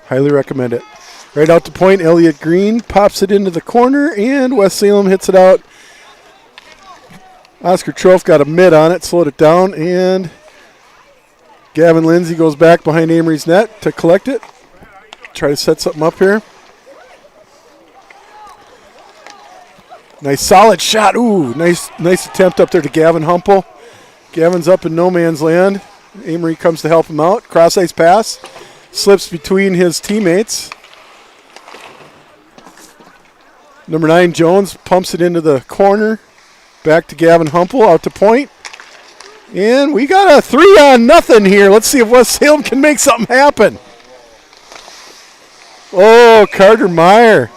Highly recommend it. Right out to point, Elliott Green pops it into the corner, and West Salem hits it out. Oscar Trofe got a mid on it, slowed it down, and Gavin Lindsay goes back behind Amery's net to collect it. Try to set something up here. Nice solid shot. Ooh, nice attempt up there to Gavin Humple. Gavin's up in no man's land. Amery comes to help him out. Cross ice pass. Slips between his teammates. Number 9, Jones, pumps it into the corner. Back to Gavin Humple, out to point. And we got a 3-0 here. Let's see if West Salem can make something happen. Oh, Carter Meyer.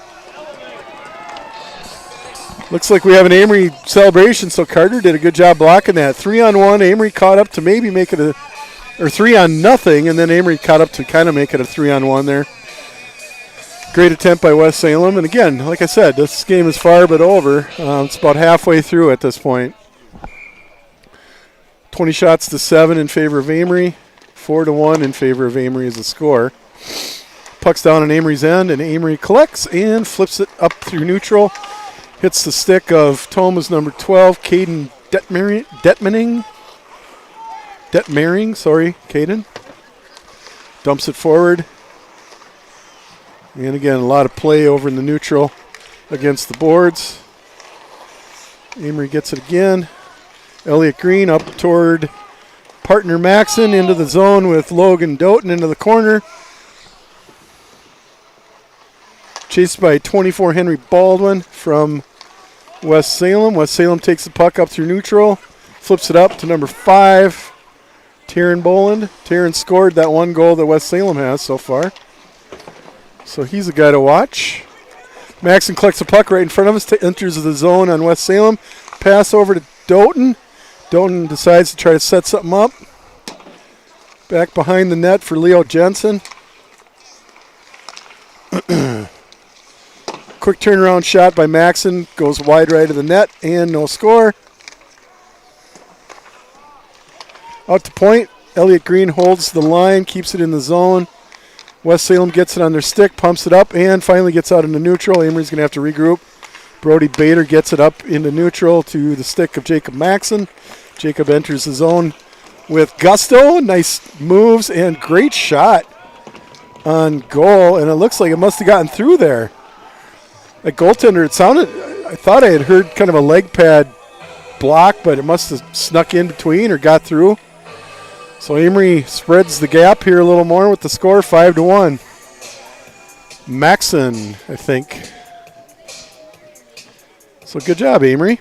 Looks like we have an Amery celebration, so Carter did a good job blocking that. 3-on-1, Amery caught up to maybe make it 3-0, and then Amery caught up to kind of make it a 3-on-1 there. Great attempt by West Salem, and again, like I said, this game is far but over. It's about halfway through at this point. 20 shots to 7 in favor of Amery, 4-1 in favor of Amery as a score. Puck's down on Amery's end, and Amery collects and flips it up through neutral. Hits the stick of Toma's number 12, Caden Detmering, Caden. Dumps it forward. And again, a lot of play over in the neutral against the boards. Amery gets it again. Elliott Green up toward partner Maxon into the zone with Logan Doughton into the corner. Chased by 24 Henry Baldwin from West Salem. West Salem takes the puck up through neutral, flips it up to number 5, Taryn Boland. Taryn scored that one goal that West Salem has so far, so he's a guy to watch. Maxon collects the puck right in front of us, enters the zone on West Salem. Pass over to Doughton. Doughton decides to try to set something up. Back behind the net for Leo Jensen. Quick turnaround shot by Maxon, goes wide right of the net, and no score. Out to point, Elliott Green holds the line, keeps it in the zone. West Salem gets it on their stick, pumps it up, and finally gets out into neutral. Amery's going to have to regroup. Brody Bader gets it up into neutral to the stick of Jacob Maxon. Jacob enters the zone with gusto. Nice moves and great shot on goal, and it looks like it must have gotten through there. That goaltender, I thought I had heard kind of a leg pad block, but it must have snuck in between or got through. So Amery spreads the gap here a little more with the score, 5-1. Maxon, I think. So good job, Amery.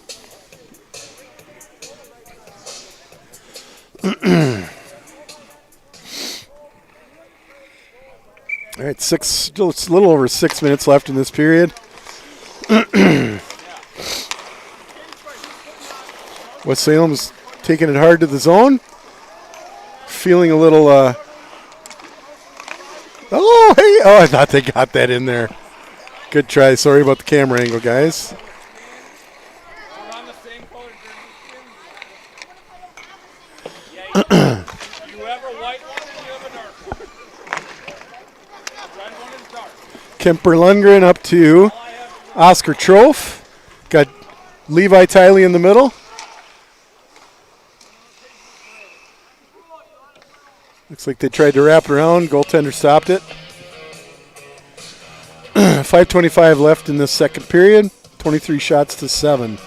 All right, it's a little over 6 minutes left in this period. West Salem's taking it hard to the zone. Feeling a little, I thought they got that in there. Good try. Sorry about the camera angle, guys. You have a white one and you have a dark one. Red one is dark. Kemper Lundgren up to Oscar Trofe. Got Levi Tiley in the middle. Looks like they tried to wrap it around. Goaltender stopped it. 5:25 left in the second period. 23 shots to 7.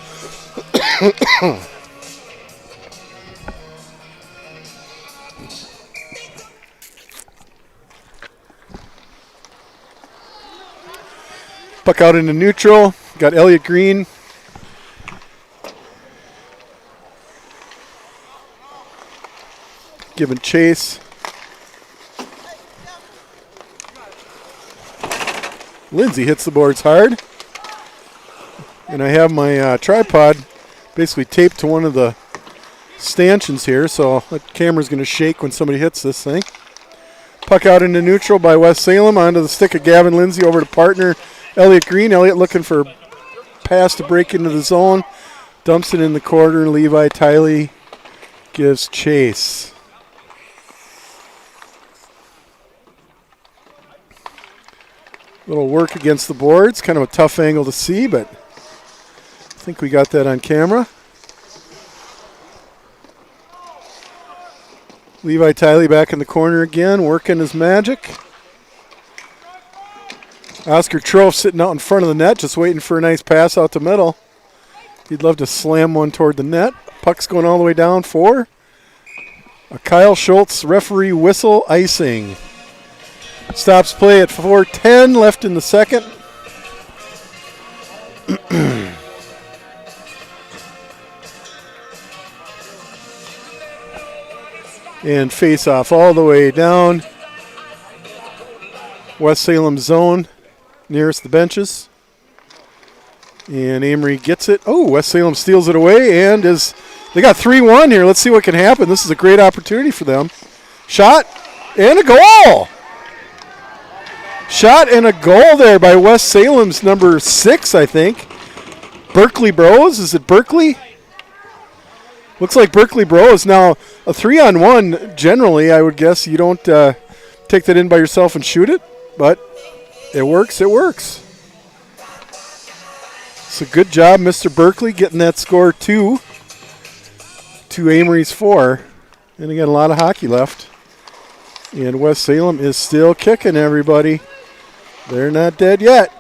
Puck out into neutral. Got Elliot Green. Giving chase. Lindsay hits the boards hard. And I have my tripod basically taped to one of the stanchions here, so that camera's going to shake when somebody hits this thing. Puck out into neutral by West Salem. Onto the stick of Gavin Lindsay over to partner Elliot Green. Elliot looking for a pass to break into the zone. Dumps it in the corner. Levi Tiley gives chase. Little work against the boards. Kind of a tough angle to see, but I think we got that on camera. Levi Tiley back in the corner again, working his magic. Oscar Trofe sitting out in front of the net, just waiting for a nice pass out the middle. He'd love to slam one toward the net. Puck's going all the way down for a Kyle Schultz referee whistle icing. Stops play at 4:10 left in the second. And face off all the way down. West Salem zone nearest the benches. And Amery gets it. Oh, West Salem steals it away and they got 3-1 here. Let's see what can happen. This is a great opportunity for them. Shot and a goal. Shot and a goal there by West Salem's number 6, I think. Berkeley Bros. Is it Berkeley? Looks like Berkeley Bros. Now, a 3-on-1, generally, I would guess you don't take that in by yourself and shoot it. But it works, it works. So good job, Mr. Berkeley, getting that score 2 to Amery's 4. And again, a lot of hockey left. And West Salem is still kicking, everybody. They're not dead yet.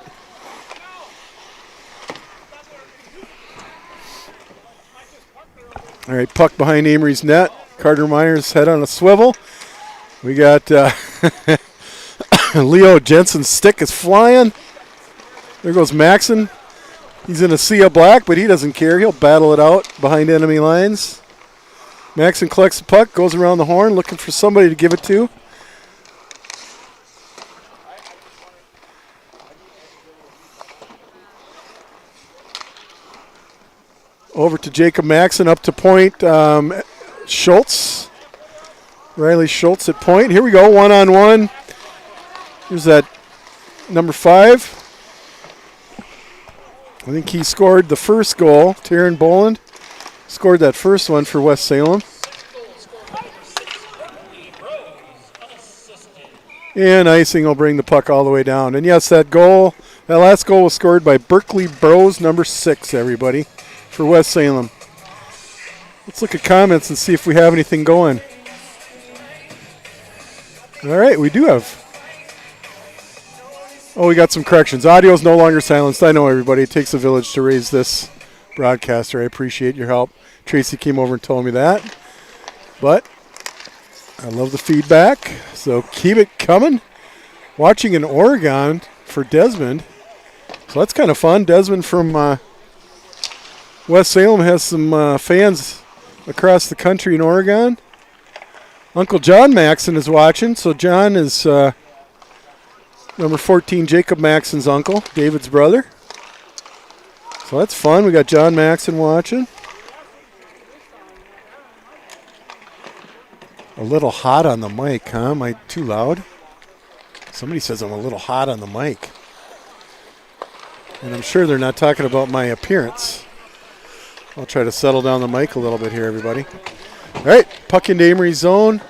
All right, puck behind Amery's net. Carter Myers' head on a swivel. We got Leo Jensen's stick is flying. There goes Maxon. He's in a sea of black, but he doesn't care. He'll battle it out behind enemy lines. Maxon collects the puck, goes around the horn, looking for somebody to give it to. Over to Jacob Maxon, up to point. Schultz. Riley Schultz at point. Here we go, 1-on-1. Here's that number 5. I think he scored the first goal. Taryn Boland scored that first one for West Salem. And icing will bring the puck all the way down. And yes, that last goal was scored by Berkeley Bros, number 6, everybody, for West Salem. Let's look at comments and see if we have anything going. All right, we do have. Oh, we got some corrections. Audio is no longer silenced. I know, everybody. It takes a village to raise this broadcaster. I appreciate your help. Tracy came over and told me that. But I love the feedback, so keep it coming. Watching in Oregon for Desmond. So that's kind of fun. Desmond from West Salem has some fans across the country in Oregon. Uncle John Maxon is watching. So John is number 14, Jacob Maxon's uncle, David's brother. So that's fun. We got John Maxon watching. A little hot on the mic, huh? Am I too loud? Somebody says I'm a little hot on the mic. And I'm sure they're not talking about my appearance. I'll try to settle down the mic a little bit here, everybody. All right, puck into Amery zone.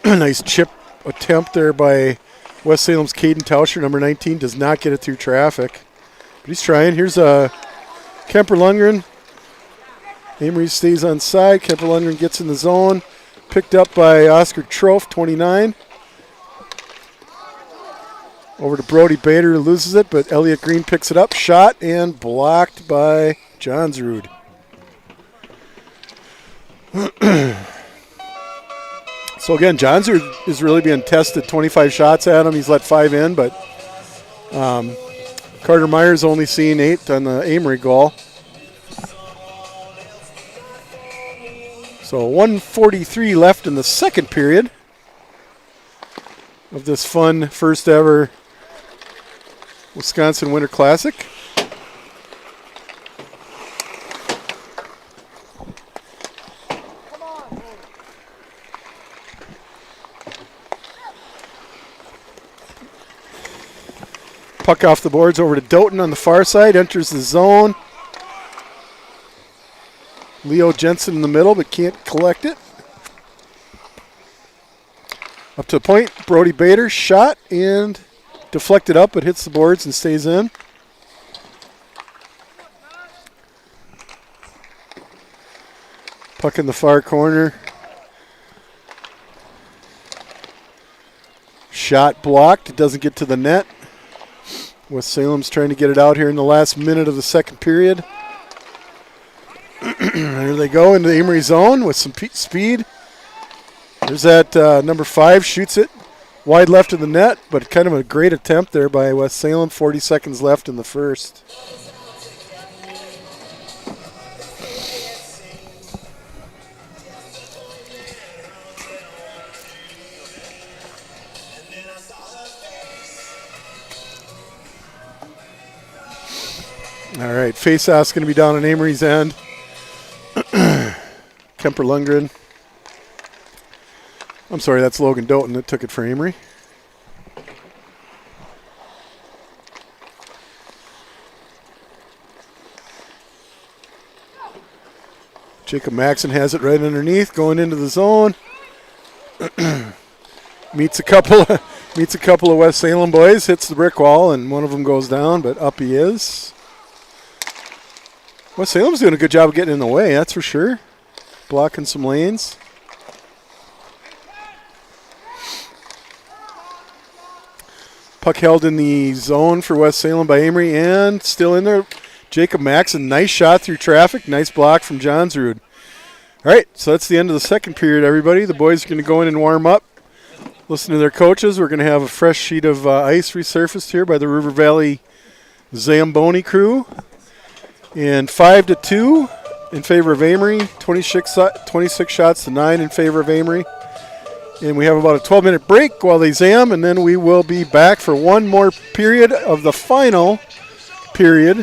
Nice chip attempt there by West Salem's Caden Tauscher, number 19. Does not get it through traffic. But he's trying. Here's Kemper Lundgren. Amery stays on side. Kemper Lundgren gets in the zone. Picked up by Oscar Trofe, 29. Over to Brody Bader, who loses it, but Elliot Green picks it up. Shot and blocked by Johnsrud. So again, Johnsrud is really being tested. 25 shots at him. He's let 5 in, but Carter Myers only seeing 8 on the Amery goal. So 1:43 left in the second period of this fun first ever Wisconsin Winter Classic. Puck off the boards over to Doughton on the far side, enters the zone. Leo Jensen in the middle, but can't collect it. Up to the point, Brody Bader, shot and deflected up, but hits the boards and stays in. Puck in the far corner. Shot blocked, it doesn't get to the net. West Salem's trying to get it out here in the last minute of the second period. There they go into the Amery zone with some speed. There's that number 5, shoots it wide left of the net, but kind of a great attempt there by West Salem. 40 seconds left in the first. All right, face-off's going to be down on Amery's end. Kemper Lundgren. I'm sorry, that's Logan Doughton that took it for Amery. Jacob Maxson has it right underneath, going into the zone. meets a couple of West Salem boys, hits the brick wall, and one of them goes down, but up he is. West Salem's doing a good job of getting in the way, that's for sure. Blocking some lanes. Puck held in the zone for West Salem by Amery, and still in there, Jacob Maxson. Nice shot through traffic, nice block from Johnsrud. All right, so that's the end of the second period, everybody. The boys are going to go in and warm up, listen to their coaches. We're going to have a fresh sheet of ice resurfaced here by the River Valley Zamboni crew. And 5-2 in favor of Amery, 26 shots to 9 in favor of Amery. And we have about a 12-minute break while they zam, and then we will be back for one more period of the final period,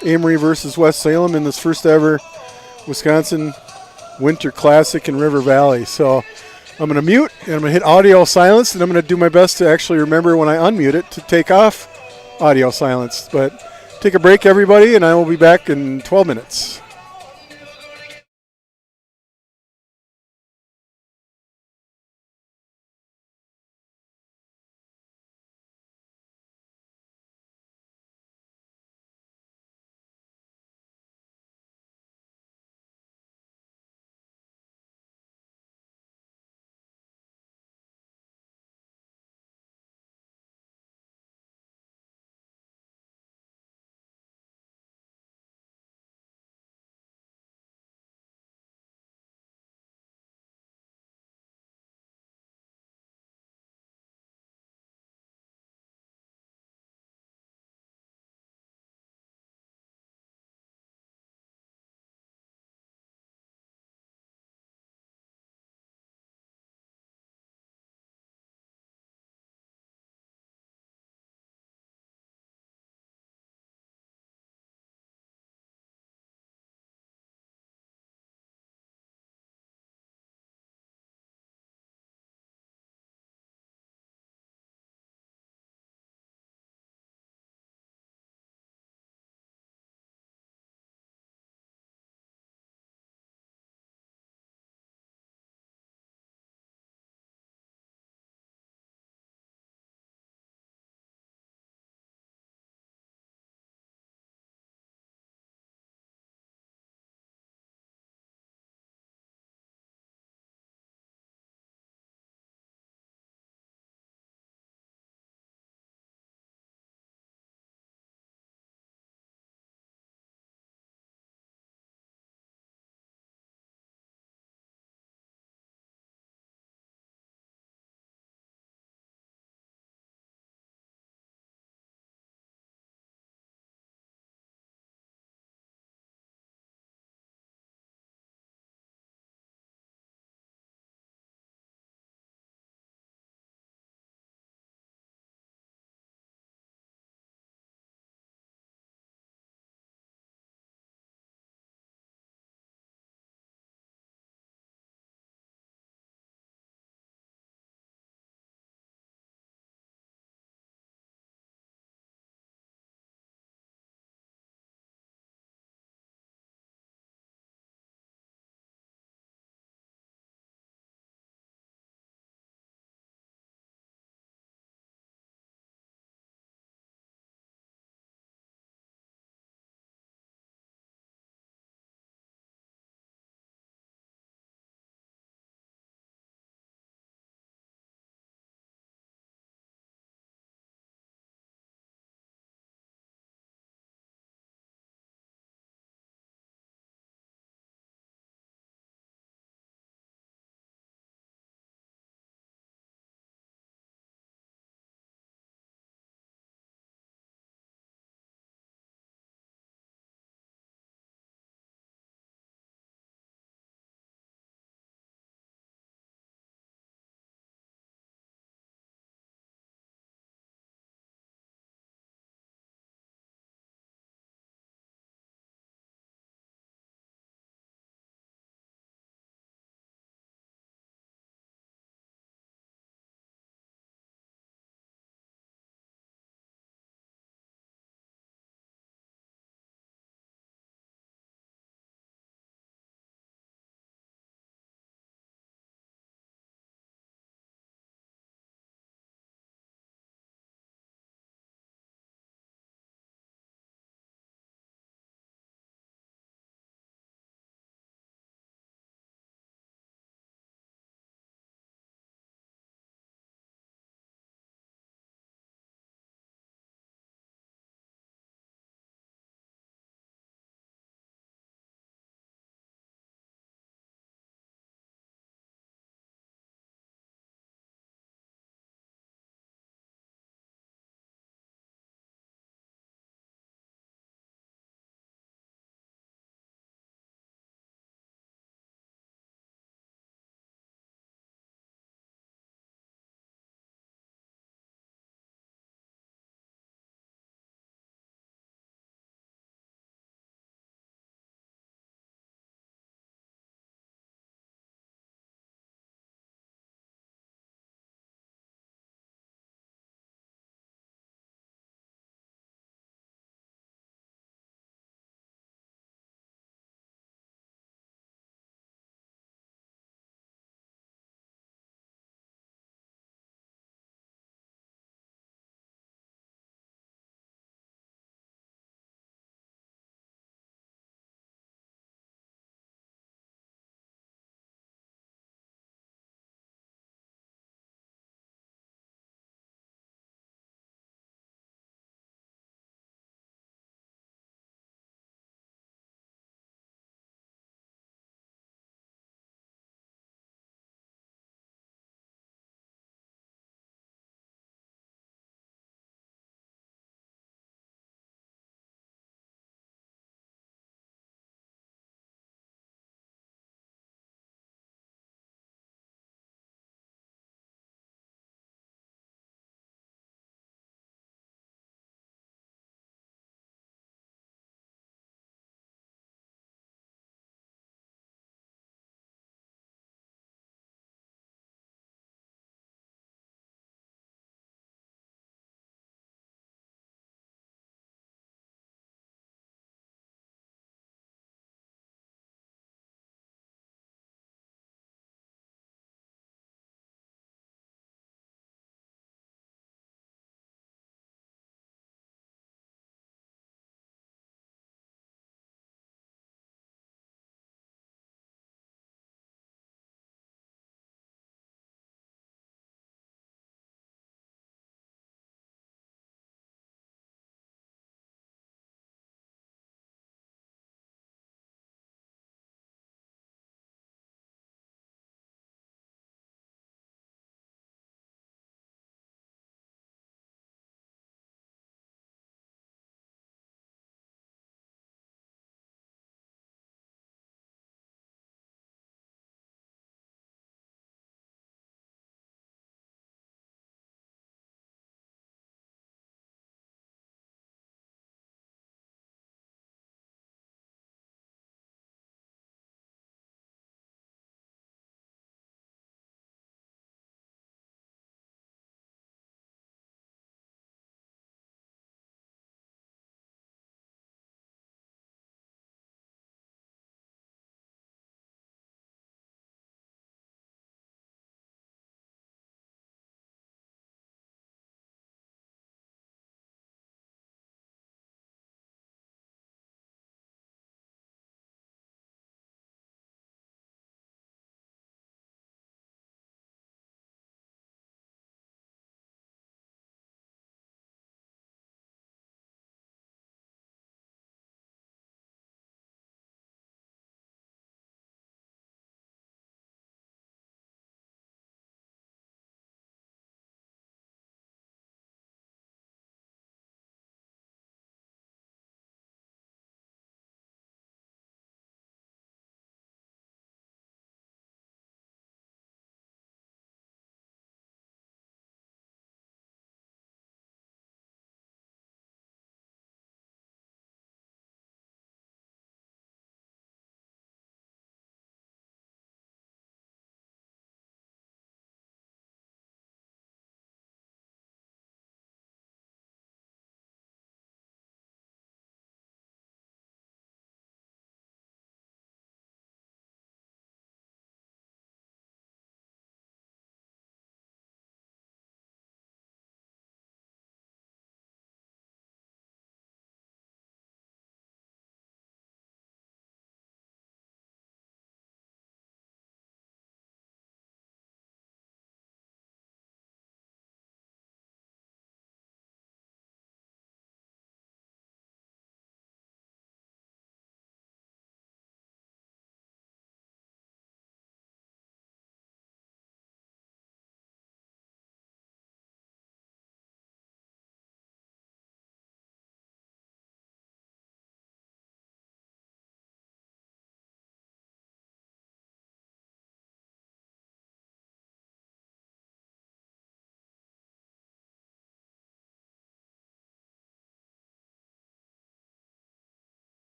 Amery versus West Salem in this first ever Wisconsin Winter Classic in River Valley. So I'm going to mute, and I'm going to hit audio silence, and I'm going to do my best to actually remember when I unmute it to take off audio silence. But take a break, everybody, and I will be back in 12 minutes.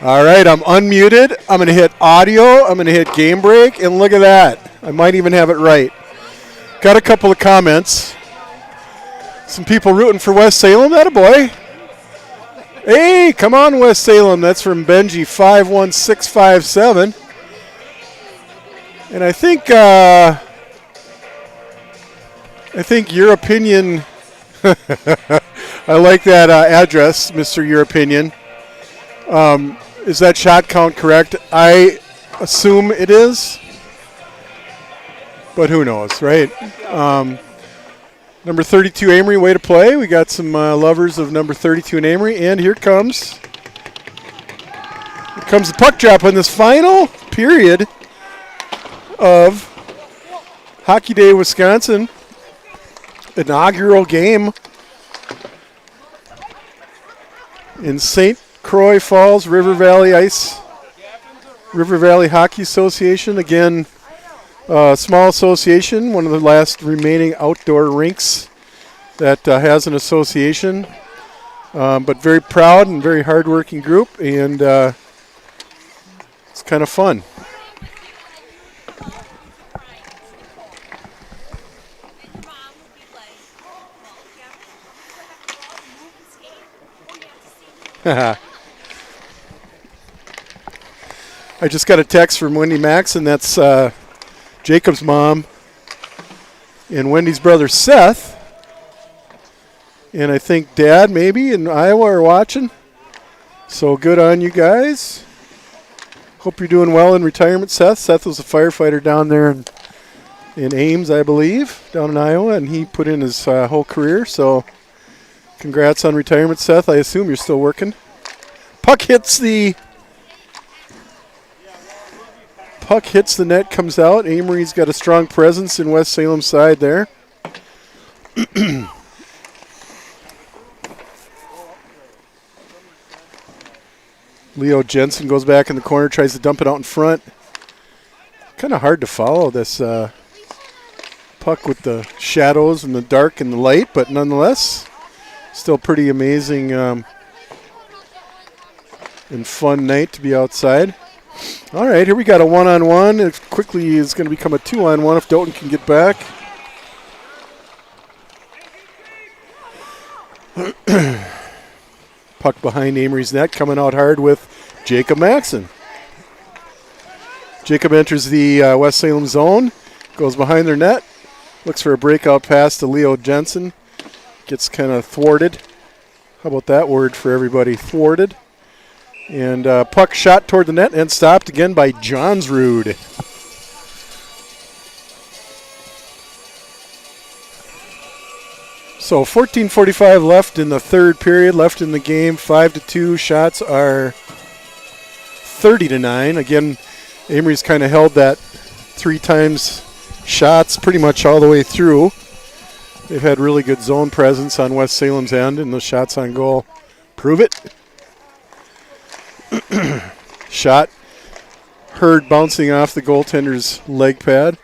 All right, I'm unmuted. I'm going to hit audio. I'm going to hit game break, and look at that. I might even have it right. Got a couple of comments. Some people rooting for West Salem. Attaboy. Hey, come on, West Salem. That's from Benji 51657. And I think your opinion. I like that address, Mr. Your Opinion. Is that shot count correct? I assume it is, but who knows, right? Number 32, Amery, way to play. We got some lovers of number 32 and Amery, and here comes the puck drop in this final period of Hockey Day Wisconsin. Inaugural game in St Croix Falls, River Valley Hockey Association. Again, small association, one of the last remaining outdoor rinks that has an association, but very proud and very hardworking group, and it's kind of fun. I just got a text from Wendy Maxon. That's Jacob's mom and Wendy's brother Seth. And I think Dad maybe in Iowa are watching. So good on you guys. Hope you're doing well in retirement, Seth. Seth was a firefighter down there in Ames, I believe, down in Iowa, and he put in his whole career. So congrats on retirement, Seth. I assume you're still working. Puck hits the net, comes out. Amery's got a strong presence in West Salem's side there. Leo Jensen goes back in the corner, tries to dump it out in front. Kind of hard to follow this puck with the shadows and the dark and the light, but nonetheless, still pretty amazing and fun night to be outside. All right, here we got a one-on-one. It quickly is going to become a two-on-one if Doughton can get back. Puck behind Amery's net, coming out hard with Jacob Maxon. Jacob enters the West Salem zone, goes behind their net, looks for a breakout pass to Leo Jensen. Gets kind of thwarted. How about that word for everybody? Thwarted. And puck shot toward the net and stopped again by Johnsrud. So 14:45 left in the third period, left in the game. 5-2. Shots are 30-9. Again, Amery's kind of held that 3 times shots pretty much all the way through. They've had really good zone presence on West Salem's end, and those shots on goal prove it. Shot heard bouncing off the goaltender's leg pad.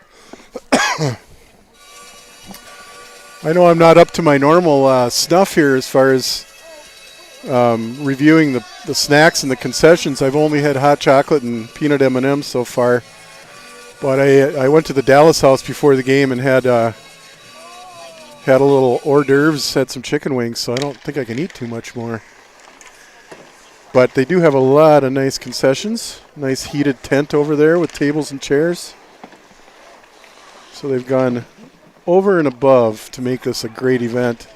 I know I'm not up to my normal snuff here as far as reviewing the snacks and the concessions. I've only had hot chocolate and peanut M&Ms so far. But I went to the Dallas house before the game and had a little hors d'oeuvres, had some chicken wings, so I don't think I can eat too much more. But they do have a lot of nice concessions. Nice heated tent over there with tables and chairs. So they've gone over and above to make this a great event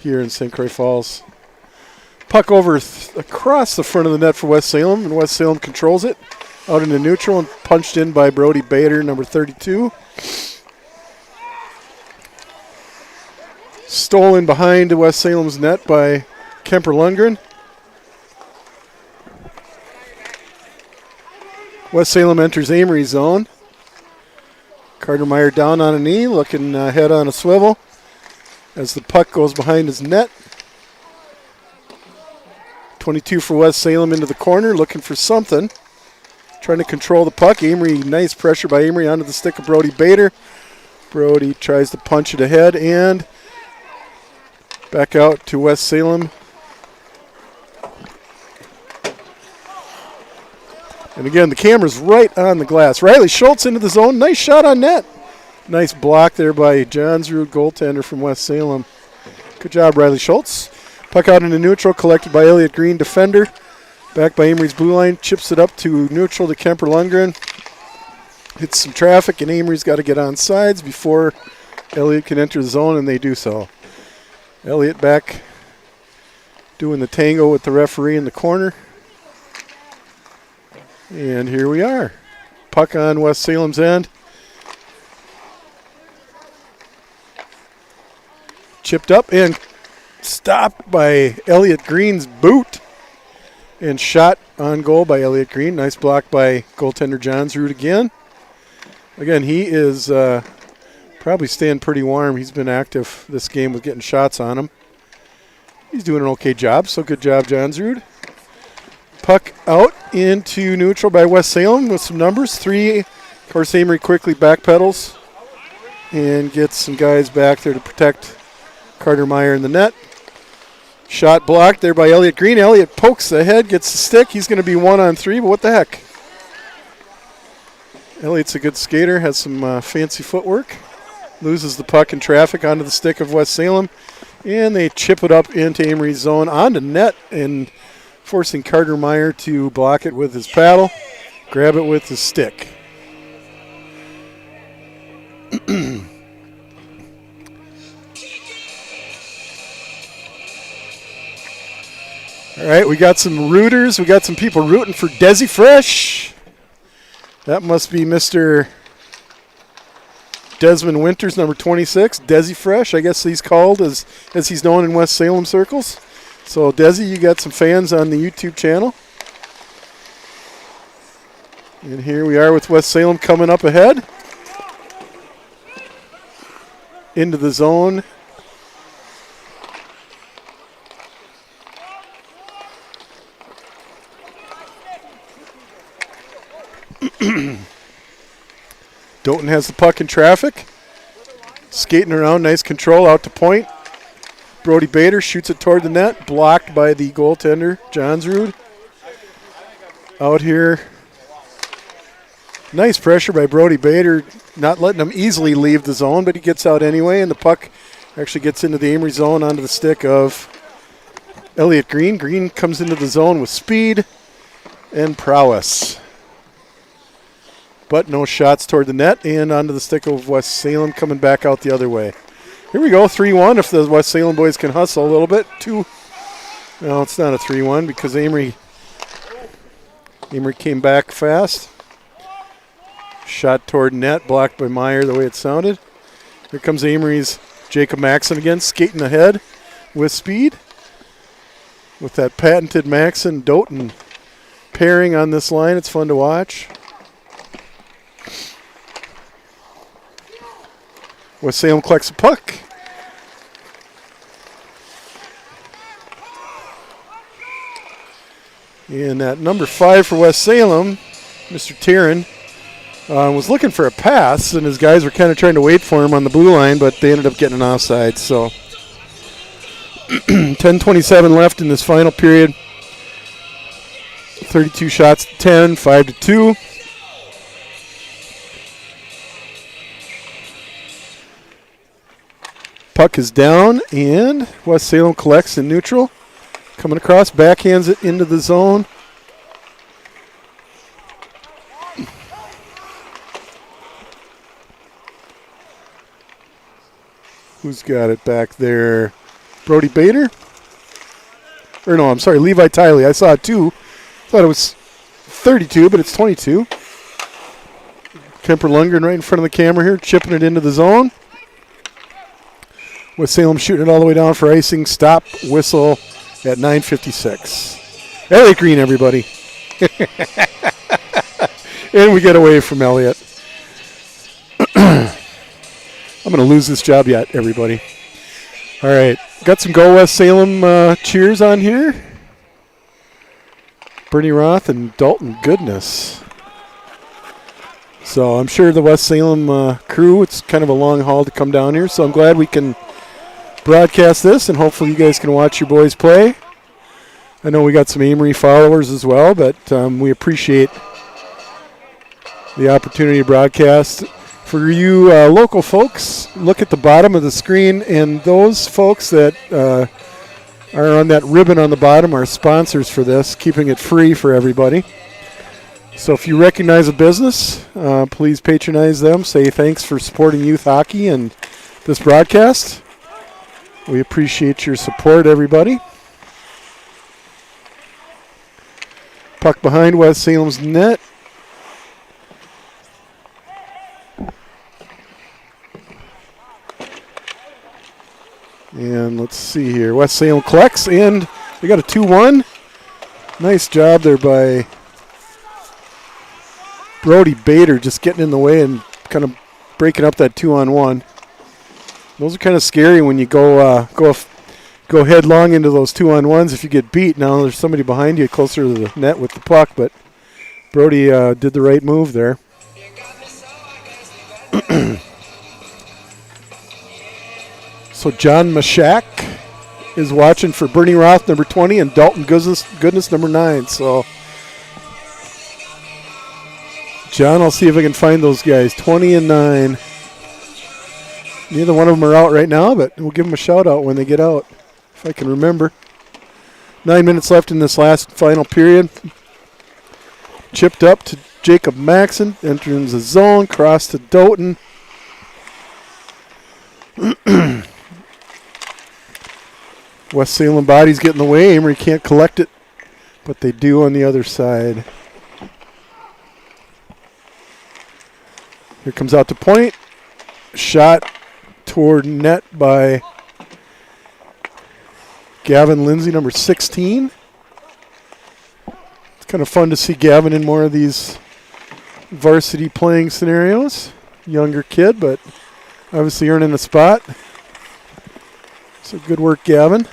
here in St. Croix Falls. Puck over across the front of the net for West Salem, and West Salem controls it out into neutral and punched in by Brody Bader, number 32. Stolen behind West Salem's net by Kemper Lundgren. West Salem enters Amery's zone. Carter Meyer down on a knee, looking head on a swivel as the puck goes behind his net. 22 for West Salem into the corner, looking for something. Trying to control the puck. Amery, nice pressure by Amery onto the stick of Brody Bader. Brody tries to punch it ahead and back out to West Salem. And again, the camera's right on the glass. Riley Schultz into the zone. Nice shot on net. Nice block there by Johnsrud, goaltender from West Salem. Good job, Riley Schultz. Puck out into neutral, collected by Elliot Green, defender. Back by Amery's blue line, chips it up to neutral to Kemper Lundgren. Hits some traffic, and Amery's got to get on sides before Elliot can enter the zone, and they do so. Elliot back doing the tango with the referee in the corner. And here we are. Puck on West Salem's end. Chipped up and stopped by Elliot Green's boot. And shot on goal by Elliot Green. Nice block by goaltender Johnsrud again. Again, he is probably staying pretty warm. He's been active this game with getting shots on him. He's doing an okay job, so good job, Johnsrud. Puck out into neutral by West Salem with some numbers. 3, of course, Amery quickly backpedals and gets some guys back there to protect Carter Meyer in the net. Shot blocked there by Elliot Green. Elliot pokes ahead, gets the stick. He's going to be 1-on-3, but what the heck? Elliot's a good skater, has some fancy footwork. Loses the puck in traffic onto the stick of West Salem. And they chip it up into Amery's zone onto net and forcing Carter Meyer to block it with his paddle, grab it with his stick. All right, we got some rooters. We got some people rooting for Desi Fresh. That must be Mr. Desmond Winters, number 26. Desi Fresh, I guess he's called as he's known in West Salem circles. So, Desi, you got some fans on the YouTube channel. And here we are with West Salem coming up ahead. Into the zone. Doughton has the puck in traffic. Skating around, nice control out to point. Brody Bader shoots it toward the net, blocked by the goaltender, Johnsrud. Out here. Nice pressure by Brody Bader, not letting him easily leave the zone, but he gets out anyway, and the puck actually gets into the Amery zone onto the stick of Elliot Green. Green comes into the zone with speed and prowess. But no shots toward the net, and onto the stick of West Salem, coming back out the other way. Here we go, 3-1, if the West Salem boys can hustle a little bit. No, it's not a 3-1 because Amery came back fast. Shot toward net, blocked by Meyer the way it sounded. Here comes Amery's Jacob Maxson again, skating ahead with speed. With that patented Maxson-Doughton pairing on this line, it's fun to watch. West Salem collects a puck. And that number 5 for West Salem, Mr. Taryn, was looking for a pass, and his guys were kind of trying to wait for him on the blue line, but they ended up getting an offside. So 10:27 left in this final period. 32 shots to 10, 5-2. Puck is down, and West Salem collects in neutral. Coming across, backhands it into the zone. Who's got it back there? Brody Bader? Or no, I'm sorry, Levi Tiley. I saw it too. Thought it was 32, but it's 22. Kemper Lundgren right in front of the camera here, chipping it into the zone. With Salem shooting it all the way down for icing. Stop, whistle at 9:56. Elliot Green, everybody. And we get away from Elliot. I'm going to lose this job yet, everybody. All right, got some Go West Salem cheers on here. Bernie Roth and Dalton Goodness. So I'm sure the West Salem crew, it's kind of a long haul to come down here, so I'm glad we can broadcast this, and hopefully you guys can watch your boys play. I know we got some Amery followers as well, but we appreciate the opportunity to broadcast. For you local folks, look at the bottom of the screen, and those folks that are on that ribbon on the bottom are sponsors for this, keeping it free for everybody. So if you recognize a business, please patronize them. Say thanks for supporting youth hockey and this broadcast. We appreciate your support, everybody. Puck behind West Salem's net. And let's see here. West Salem collects, and we got a 2-1. Nice job there by Brody Bader, just getting in the way and kind of breaking up that 2-on-1. Those are kind of scary when you go headlong into those 2-on-1s. If you get beat, now there's somebody behind you closer to the net with the puck, but Brody did the right move there. So John Mashak is watching for Bernie Roth, number 20, and Dalton Goodness, number 9. So, John, I'll see if I can find those guys, 20 and 9. Neither one of them are out right now, but we'll give them a shout-out when they get out, if I can remember. 9 minutes left in this last final period. Chipped up to Jacob Maxon, enters the zone, cross to Doughton. West Salem body's getting in the way. Amery can't collect it, but they do on the other side. Here comes out to point. Shot toward net by Gavin Lindsay, number 16. It's kind of fun to see Gavin in more of these varsity playing scenarios. Younger kid, but obviously earning a spot. So good work, Gavin.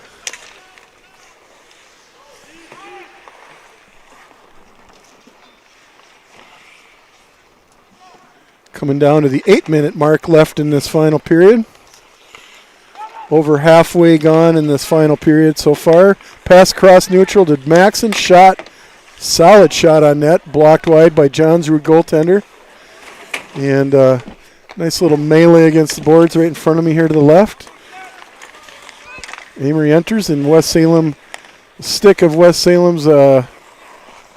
Coming down to the 8-minute mark left in this final period. Over halfway gone in this final period so far. Pass across neutral to Maxon. Shot. Solid shot on net. Blocked wide by John's Root goaltender. And nice little melee against the boards right in front of me here to the left. Amery enters, and West Salem, stick of West Salem's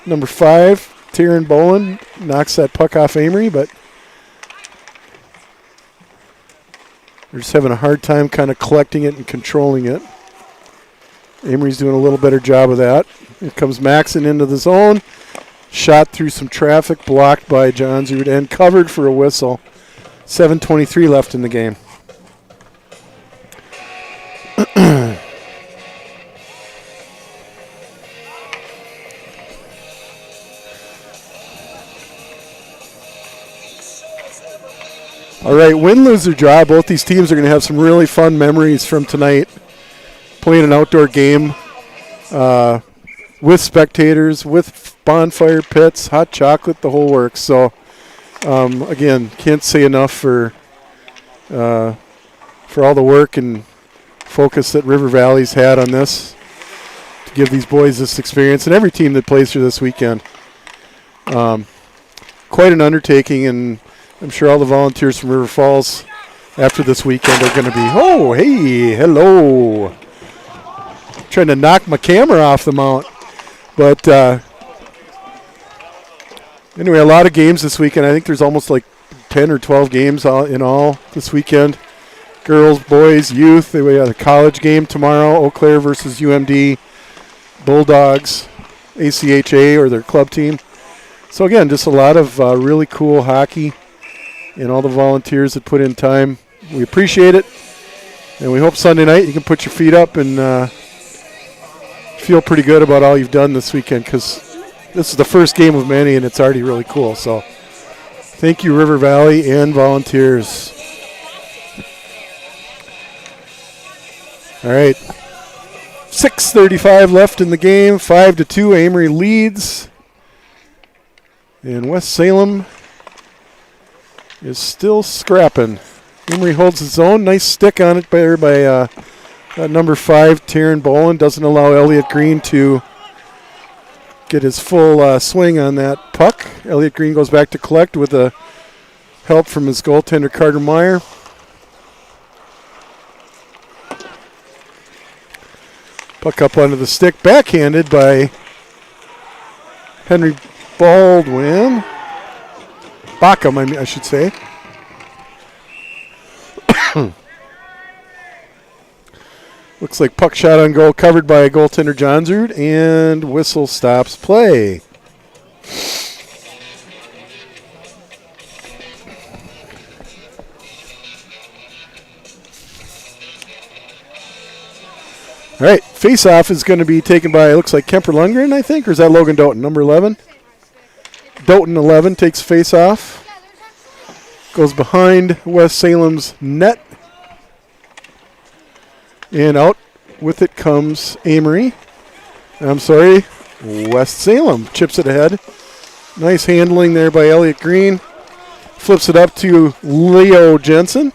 number 5, Taryn Bowen, knocks that puck off Amery, but they're just having a hard time kind of collecting it and controlling it. Amery's doing a little better job of that. Here comes Maxon into the zone. Shot through some traffic, blocked by Johnsrud, and covered for a whistle. 7:23 left in the game. All right, win, lose, or draw. Both these teams are going to have some really fun memories from tonight. Playing an outdoor game with spectators, with bonfire pits, hot chocolate, the whole works. So, again, can't say enough for all the work and focus that River Valley's had on this to give these boys this experience, and every team that plays here this weekend. Quite an undertaking, and I'm sure all the volunteers from River Falls after this weekend are going to be, oh, hey, hello. Trying to knock my camera off the mount. But anyway, a lot of games this weekend. I think there's almost like 10 or 12 games in all this weekend. Girls, boys, youth. We have a college game tomorrow, Eau Claire versus UMD. Bulldogs, ACHA, or their club team. So, again, just a lot of really cool hockey. And all the volunteers that put in time. We appreciate it. And we hope Sunday night you can put your feet up and feel pretty good about all you've done this weekend, because this is the first game of many and it's already really cool. So thank you, River Valley and volunteers. All right. 6:35 left in the game. 5-2. Amery leads. And West Salem is still scrapping. Amery holds his own. Nice stick on it by number 5, Taryn Boland. Doesn't allow Elliot Green to get his full swing on that puck. Elliot Green goes back to collect with a help from his goaltender, Carter Meyer. Puck up onto the stick, backhanded by Henry Baldwin. Backham, I should say. Looks like puck shot on goal covered by goaltender Johnsrud, and whistle stops play. All right, face-off is going to be taken by, looks like Kemper Lundgren, I think, or is that Logan Doughton, number 11? Doughton, 11, takes face-off. Goes behind West Salem's net. And out with it comes Amery. West Salem chips it ahead. Nice handling there by Elliot Green. Flips it up to Leo Jensen.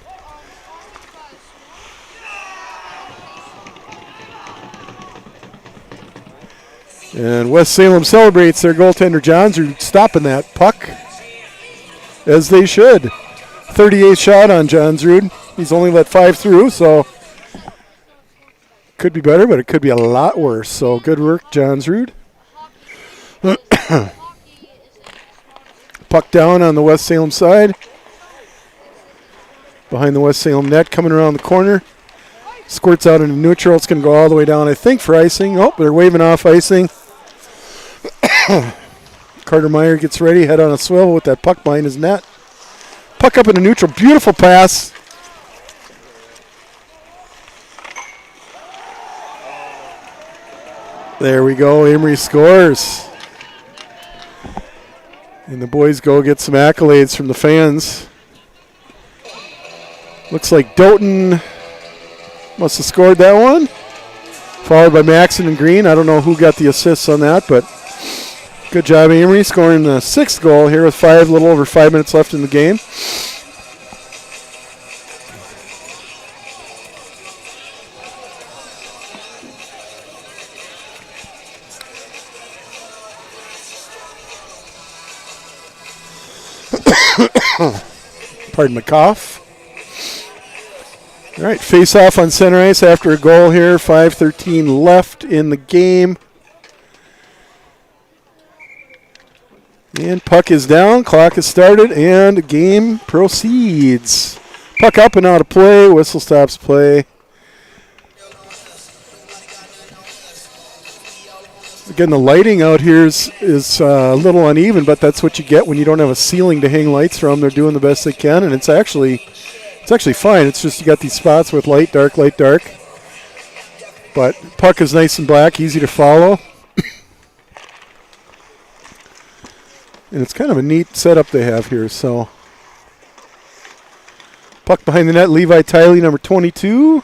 And West Salem celebrates their goaltender Johnsrud stopping that puck, as they should. 38th shot on Johnsrud. He's only let 5 through, so could be better, but it could be a lot worse. So good work, Johnsrud. Puck down on the West Salem side. Behind the West Salem net, coming around the corner. Squirts out into neutral. It's going to go all the way down, I think, for icing. Oh, they're waving off icing. Carter Meyer gets ready, head on a swivel with that puck behind his net. Puck up into neutral. Beautiful pass. There we go. Amery scores. And the boys go get some accolades from the fans. Looks like Doughton must have scored that one. Followed by Maxon and Green. I don't know who got the assists on that, but good job, Amery, scoring the 6th goal here with a little over 5 minutes left in the game. Pardon my cough. All right, face-off on center ice after a goal here. 5:13 left in the game. And puck is down, clock is started, and game proceeds. Puck up and out of play, whistle stops play. Again, the lighting out here is a little uneven, but that's what you get when you don't have a ceiling to hang lights from. They're doing the best they can, and it's actually fine. It's just you got these spots with light, dark, light, dark. But puck is nice and black, easy to follow. And it's kind of a neat setup they have here. So puck behind the net, Levi Tiley, number 22.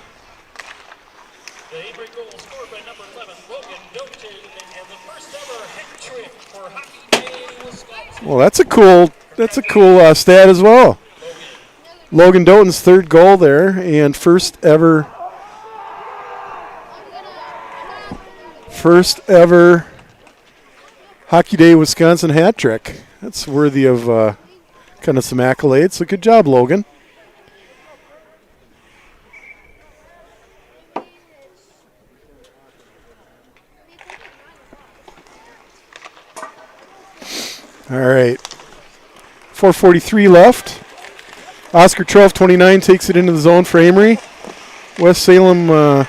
The Amery goal scored by number 11, Logan Doughton, and the first ever hat trick for Hockey Day, Wisconsin. Well, that's a cool stat as well. Logan Doughton's 3rd goal there, and first ever Hockey Day Wisconsin hat trick. That's worthy of kind of some accolades. So good job, Logan. All right. 4:43 left. Oscar Troff, 29, takes it into the zone for Amery. West Salem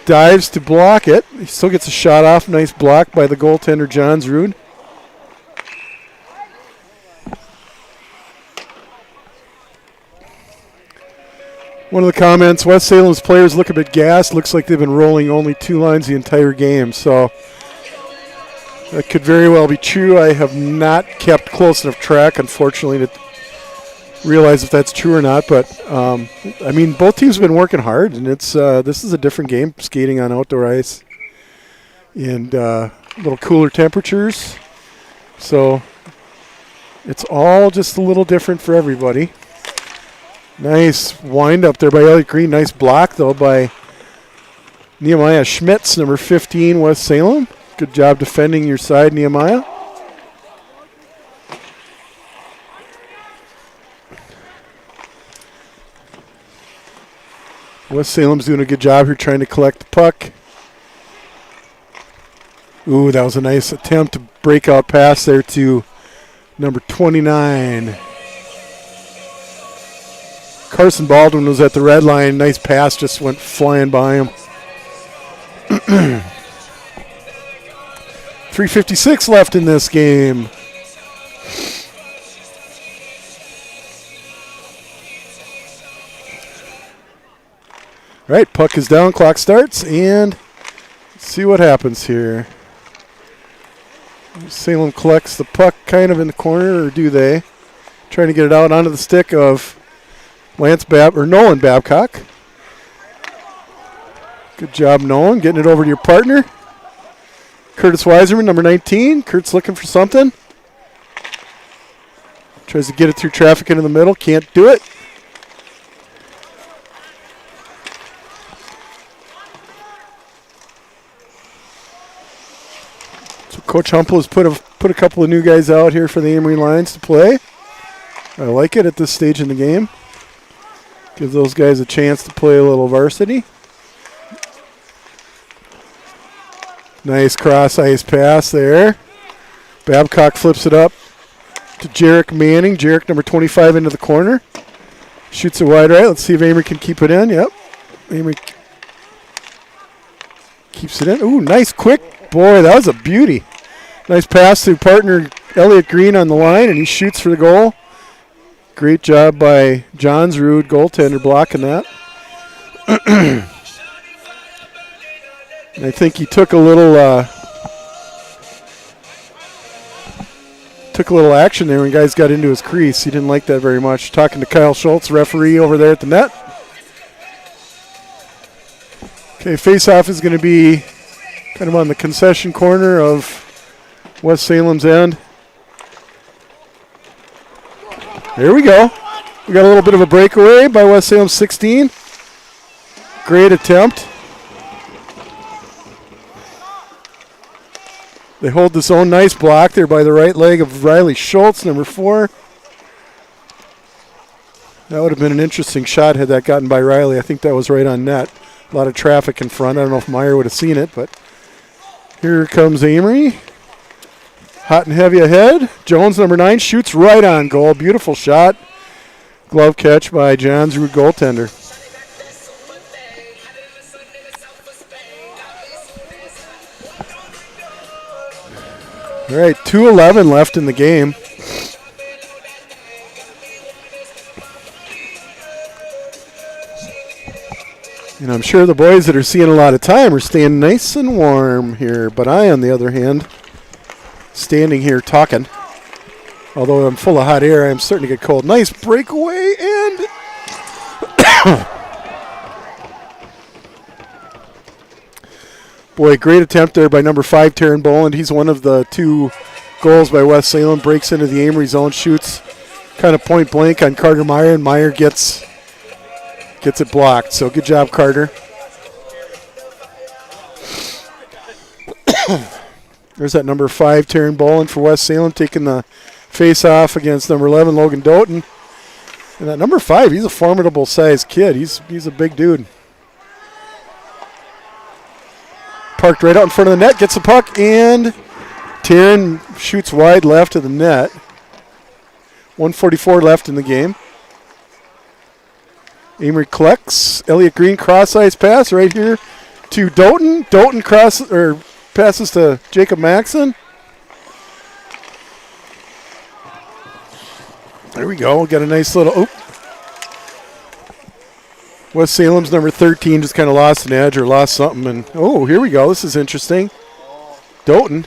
dives to block it. He still gets a shot off. Nice block by the goaltender, Johnsrud. One of the comments, West Salem's players look a bit gassed. Looks like they've been rolling only 2 lines the entire game. So that could very well be true. I have not kept close enough track, unfortunately, to realize if that's true or not. But, I mean, both teams have been working hard, and it's this is a different game, skating on outdoor ice and a little cooler temperatures. So it's all just a little different for everybody. Nice wind up there by Elliot Green. Nice block, though, by Nehemiah Schmitz, number 15, West Salem. Good job defending your side, Nehemiah. West Salem's doing a good job here trying to collect the puck. Ooh, that was a nice attempt to break out pass there to number 29. Carson Baldwin was at the red line. Nice pass, just went flying by him. 3:56 left in this game. All right, puck is down, clock starts, and let's see what happens here. Salem collects the puck kind of in the corner, or do they? Trying to get it out onto the stick of Nolan Babcock. Good job, Nolan, getting it over to your partner. Curtis Weiserman, number 19. Kurt's looking for something. Tries to get it through traffic into the middle, can't do it. So Coach Humpel has put a couple of new guys out here for the Amery Lions to play. I like it at this stage in the game. Give those guys a chance to play a little varsity. Nice cross-ice pass there. Babcock flips it up to Jarek Manning. Jarek, number 25, into the corner. Shoots it wide right. Let's see if Amery can keep it in. Yep. Amery keeps it in. Ooh, nice quick. Boy, that was a beauty. Nice pass to partner Elliot Green on the line, and he shoots for the goal. Great job by Johnsrud, goaltender, blocking that. And I think he took a little action there when guys got into his crease. He didn't like that very much. Talking to Kyle Schultz, referee over there at the net. Okay, face-off is going to be kind of on the concession corner of West Salem's end. There we go. We got a little bit of a breakaway by West Salem 16. Great attempt. They hold this own nice block there by the right leg of Riley Schultz, number 4. That would have been an interesting shot had that gotten by Riley. I think that was right on net. A lot of traffic in front. I don't know if Meyer would have seen it, but here comes Amery. Hot and heavy ahead. Jones, number 9, shoots right on goal. Beautiful shot. Glove catch by Johnsrud, goaltender. All right, 2:11 left in the game. And I'm sure the boys that are seeing a lot of time are staying nice and warm here. But I, on the other hand, standing here talking. Although I'm full of hot air, I'm starting to get cold. Nice breakaway and... Boy, great attempt there by number 5, Taryn Boland. He's one of the 2 goals by West Salem. Breaks into the Amery zone, shoots kind of point blank on Carter Meyer, and Meyer gets it blocked. So good job, Carter. There's that number 5, Taryn Boland for West Salem, taking the face-off against number 11, Logan Doughton. And that number 5, he's a formidable-sized kid. He's a big dude. Parked right out in front of the net, gets the puck, and Taryn shoots wide left of the net. 1:44 left in the game. Amery collects. Elliot Green cross-ice pass right here to Doughton. Doughton passes to Jacob Maxson. There we go. We got a nice little... West Salem's number 13 just kind of lost an edge or lost something. And oh, here we go. This is interesting. Doughton.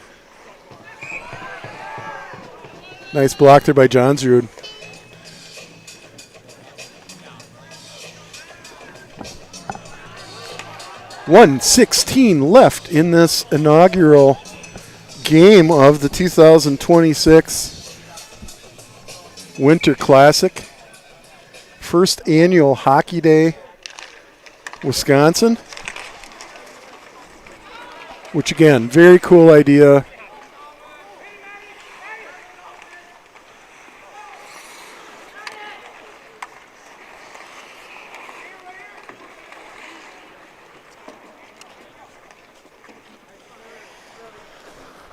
Nice block there by Johnsrud. .116 left in this inaugural game of the 2026 Winter Classic. First annual Hockey Day, Wisconsin. Which again, very cool idea.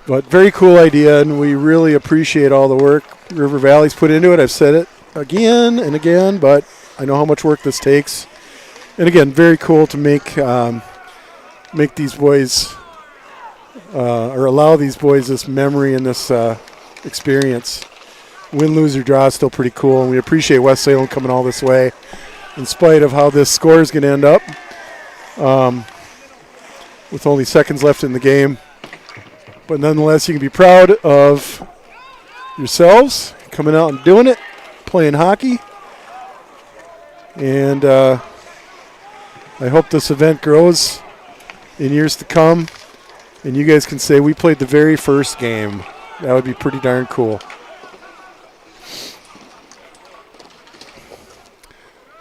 But very cool idea, and we really appreciate all the work River Valley's put into it. I've said it again and again, but I know how much work this takes. And again, very cool to make these boys or allow these boys this memory and this experience. Win, lose, or draw is still pretty cool, and we appreciate West Salem coming all this way in spite of how this score is going to end up with only seconds left in the game. But nonetheless, you can be proud of yourselves coming out and doing it, playing hockey. And I hope this event grows in years to come. And you guys can say we played the very first game. That would be pretty darn cool.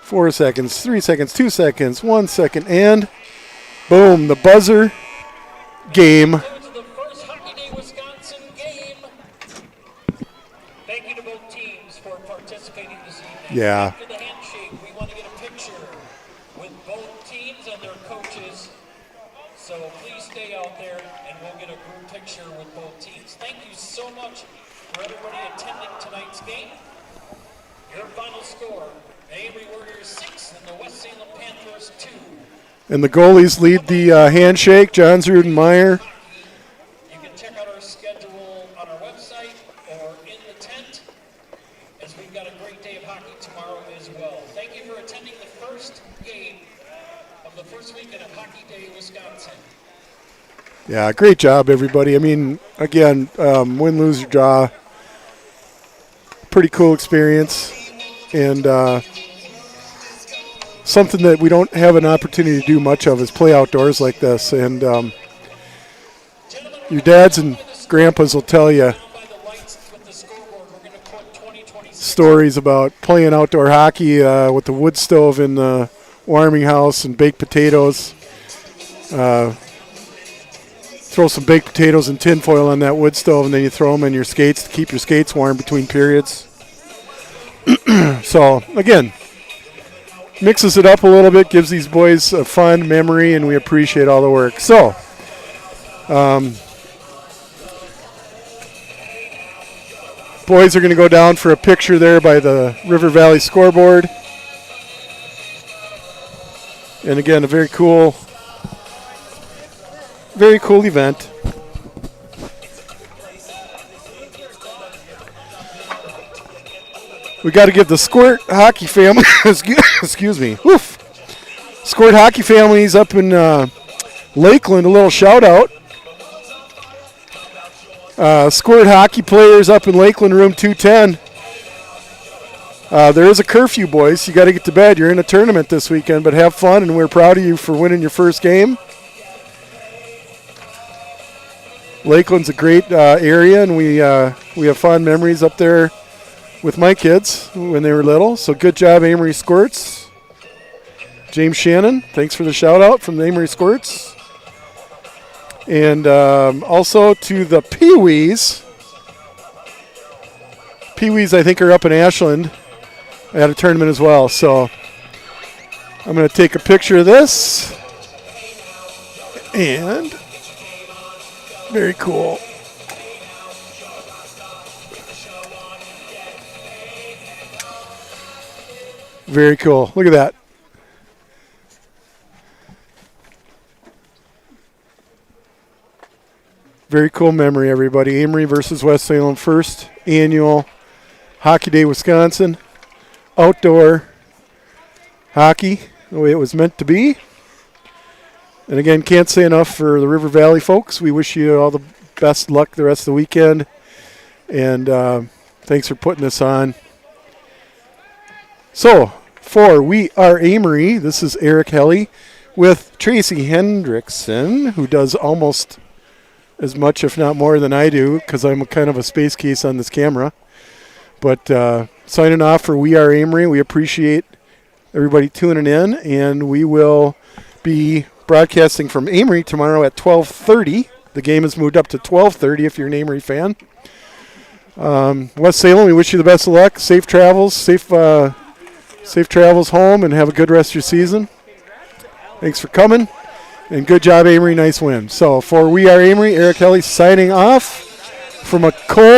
4 seconds, 3 seconds, 2 seconds, 1 second, and boom, the buzzer game. The first Hockey Day Wisconsin game. Thank you to both teams for participating this evening. Yeah. After the handshake, we want to get a picture with both teams and their coaches. So please stay out there and we'll get a group picture with both teams. Thank you so much for everybody attending tonight's game. Your final score, the Amery Warriors 6 and the West Salem Panthers 2. And the goalies lead the handshake, Johns, Rudenmeyer. You can check out our schedule on our website or in the tent, as we've got a great day of hockey tomorrow as well. Thank you for attending the first game of the first weekend of Hockey Day Wisconsin. Yeah, great job, everybody. I mean, again, win, lose, or draw. Pretty cool experience. And something that we don't have an opportunity to do much of is play outdoors like this. And your dads and grandpas will tell you stories about playing outdoor hockey with the wood stove in the warming house and baked potatoes. Throw some baked potatoes and tin foil on that wood stove, and then you throw them in your skates to keep your skates warm between periods. So, again, mixes it up a little bit, gives these boys a fun memory, and we appreciate all the work. So, boys are going to go down for a picture there by the River Valley scoreboard. And again, a very cool event. We got to give the Squirt Hockey family, excuse me, Squirt Hockey families up in Lakeland a little shout out. Squirt Hockey players up in Lakeland, room 210. There is a curfew, boys. You got to get to bed. You're in a tournament this weekend, but have fun, and we're proud of you for winning your first game. Lakeland's a great area, and we have fond memories up there with my kids when they were little. So good job, Amery Squirts. James Shannon, thanks for the shout out from the Amery Squirts. And also to the Pee-wees. Pee-wees, I think, are up in Ashland at a tournament as well. So I'm going to take a picture of this. And very cool. Very cool. Look at that. Very cool memory, everybody. Amery versus West Salem, first annual Hockey Day Wisconsin. Outdoor hockey, the way it was meant to be. And again, can't say enough for the River Valley folks. We wish you all the best luck the rest of the weekend. And thanks for putting this on. So, for We Are Amery, this is Eric Helly with Tracy Hendrickson, who does almost as much, if not more, than I do, because I'm kind of a space case on this camera. But signing off for We Are Amery. We appreciate everybody tuning in, and we will be broadcasting from Amery tomorrow at 12:30. The game has moved up to 12:30 if you're an Amery fan. West Salem, we wish you the best of luck. Safe travels, safe travels home, and have a good rest of your season. Thanks for coming. And good job, Amery. Nice win. So for We Are Amery, Eric Kelly signing off from a cold